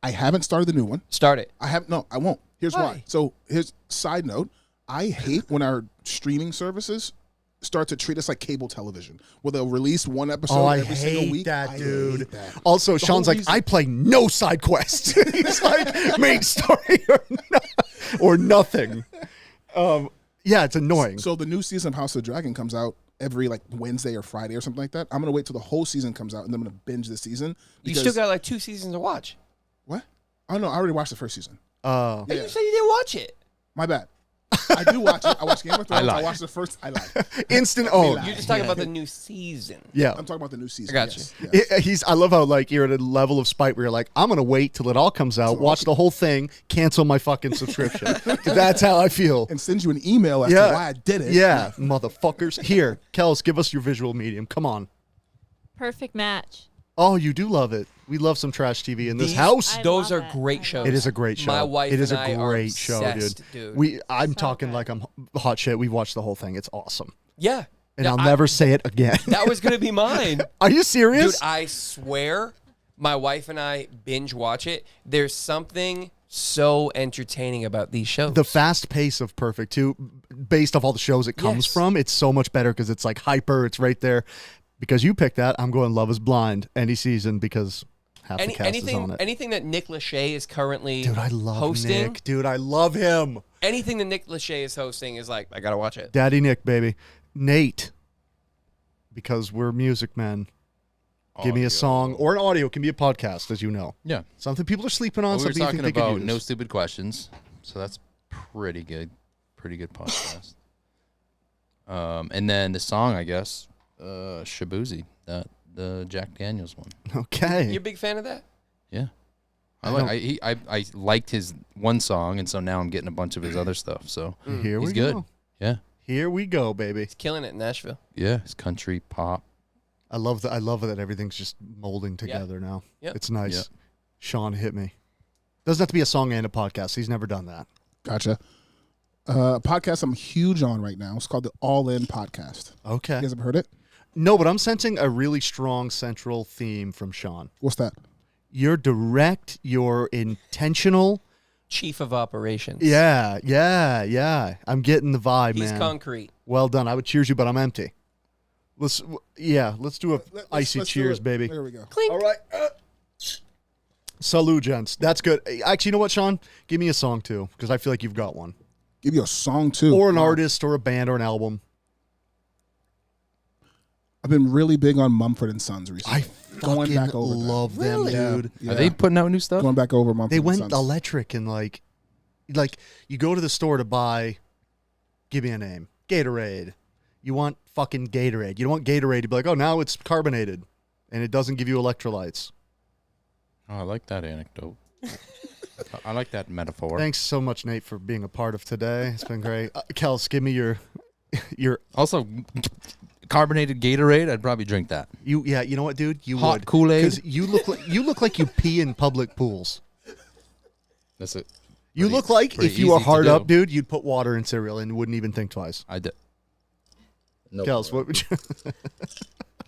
I haven't started the new one. Start it. I won't. Here's why. Why? So here's side note. I hate when our streaming services start to treat us like cable television, where they'll release one episode Oh, I every single hate week. that, I dude. hate that. Also, The Sean's whole like, reason- I play no side quests. He's like, main story or nothing. Yeah, it's annoying. So the new season of House of the Dragon comes out every like Wednesday or Friday or something like that. I'm gonna wait till the whole season comes out and then I'm gonna binge the season. You because- still got like 2 seasons to watch. what? Oh no, I already watched the first season. Oh. Hey, you said you didn't watch it. My bad. I do watch it. I watch Game of Thrones. lied. I watched the first. I lied. Instant oh. You're just talking about the new season. Yeah. I'm talking about the new season. I got yes, yes. I love how like you're at a level of spite where you're like, I'm gonna wait till it all comes out, watch the whole thing, cancel my fucking subscription. That's how I feel. And send you an email as Yeah. to why I did it. Yeah, motherfuckers. Here, Kels, give us your visual medium. Come on. Perfect match. Oh, you do love it. We love some trash TV in this These- house. I Those love are it. great I shows. love It is a great show. My wife It is and a I are great show, obsessed, dude. dude. I'm So talking good. like I'm hot shit. We've watched the whole thing. It's awesome. Yeah. And Yeah, I'll never say it again. That was gonna be mine. Are you Dude, serious? I swear, my wife and I binge watch it. There's something so entertaining about these shows. The fast pace of Perfect too, based off all the shows it comes Yes. from, it's so much better because it's like hyper. It's right there. Because you picked that, I'm going Love Is Blind any season because half the cast is on it. anything that Nick Lachey is currently Dude, I love hosting, Nick. Dude, I love him. anything that Nick Lachey is hosting is like, I gotta watch it. Daddy Nick, baby. Nate, because we're music men. Give me a song or an audio. It can be a podcast, as you know. Yeah. Something people are sleeping on. Well, we were something you talking think they could about use. No Stupid Questions, so that's pretty good. Pretty good podcast. And then the song, I guess, Shabuzi, the Jack Daniels one. Okay. You a big fan of that? Yeah. I I liked his one song, and so now I'm getting a bunch of his other stuff. So Here he's we good. go. Yeah. Here we go, baby. It's killing it in Nashville. Yeah. It's country pop. I love that everything's just molding together now. Yep. It's nice. Yep. Sean hit me. Doesn't have to be a song and a podcast. He's never done that. Gotcha. Podcast I'm huge on right now. It's called the All In Podcast. Okay. You guys have heard it? No, but I'm sensing a really strong central theme from Sean. What's that? You're direct, you're intentional. Chief of operations. Yeah. I'm getting the vibe, He's man. concrete. Well done. I would cheers you, but I'm empty. Let's do a icy let's do cheers, it. baby. There we go. All right. Salud, gents. That's good. Actually, you know what, Sean? Give me a song too, because I feel like you've got one. Give you a song too. Or an Wow. artist, or a band, or an album. I've been really big on Mumford and Sons recently. I fucking love them, dude. Yeah. Are they putting out new stuff? Going back over Mumford They and went Sons. electric and like you go to the store to buy, give me a name, Gatorade. You want fucking Gatorade. You don't want Gatorade to be like, oh, now it's carbonated and it doesn't give you electrolytes. Oh, I like that anecdote. I like that metaphor. Thanks so much, Nate, for being a part of today. It's been great. Kels, give me your Also, carbonated Gatorade, I'd probably drink that. you know what, dude? You Hot would. Kool-aid? Because you look like you pee in public pools. That's it. You look like pretty if you were easy to hard do. up, dude, you'd put water in cereal and wouldn't even think twice. I did. No. Kels, what would you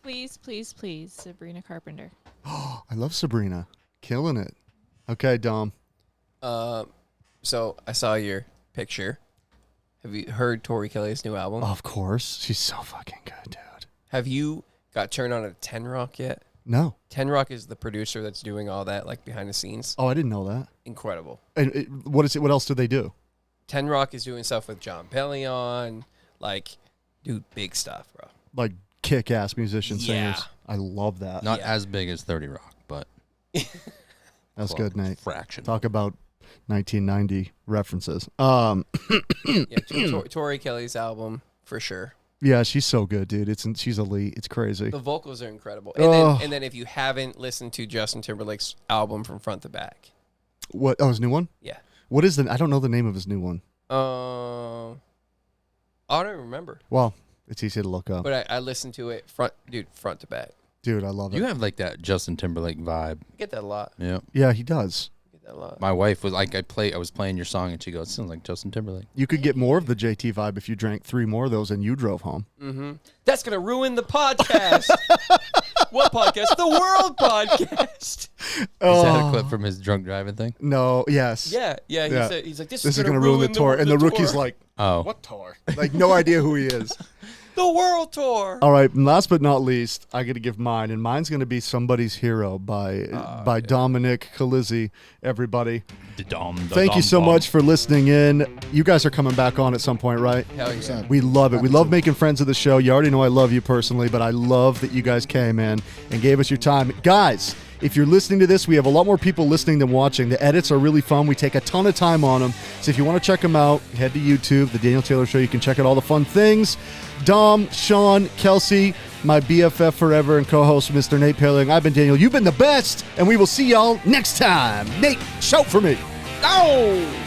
Please, please, please, Sabrina Carpenter. I love Sabrina. Killing it. Okay, Dom. So I saw your picture. Have you heard Tori Kelly's new album? Of course. She's so fucking good, dude. Have you got turned on to 10 Rock yet? No. 10 Rock is the producer that's doing all that, like behind the scenes. Oh, I didn't know that. Incredible. And what is it? What else do they do? 10 Rock is doing stuff with John Bellion, like, dude, big stuff, bro. Like kick-ass musicians, Yeah. singers. I love that. Not Yeah. as big as 30 Rock, but That's good, Nate. fraction. Talk about 1990 references. Yeah, Tori Kelly's album, for sure. Yeah, she's so good, dude. She's elite. It's crazy. The vocals are incredible. Oh. And then if you haven't listened to Justin Timberlake's album from front to back, What? Oh, his new one? yeah. What is I don't know the name of his new one. I don't remember. Well, it's easy to look up. But I listened to it front to back. Dude, I love it. You have like that Justin Timberlake vibe. I get that a lot. Yeah. Yeah, he does. I get that a lot. My wife was like, I was playing your song and she goes, it sounds like Justin Timberlake. You could get more of the JT vibe if you drank 3 more of those and you drove home. Mm-hmm. That's going to ruin the podcast. What podcast? The World Podcast. Is that a clip from his drunk driving thing? No, yes. Yeah. Yeah. He's like, this This is is going to ruin the tour. And the rookie's tour. like, Oh. what tour? Like, no idea who he is. The World Tour. All right, and last but not least, I got to give mine, and mine's going to be Somebody's Hero by Dominic Colizzi, everybody. Thank you so much for listening in. You guys are coming back on at some point, right? Hell yeah. We love it. We love making friends of the show. You already know I love you personally, but I love that you guys came in and gave us your time. Guys, if you're listening to this, we have a lot more people listening than watching. The edits are really fun. We take a ton of time on them. So if you want to check them out, head to YouTube, The Daniel Taylor Show. You can check out all the fun things. Dom, Sean, Kelsey, my BFF forever and co-host, Mr. Nate Paling. I've been Daniel. You've been the best, and we will see y'all next time. Nate, shout for me. Oh!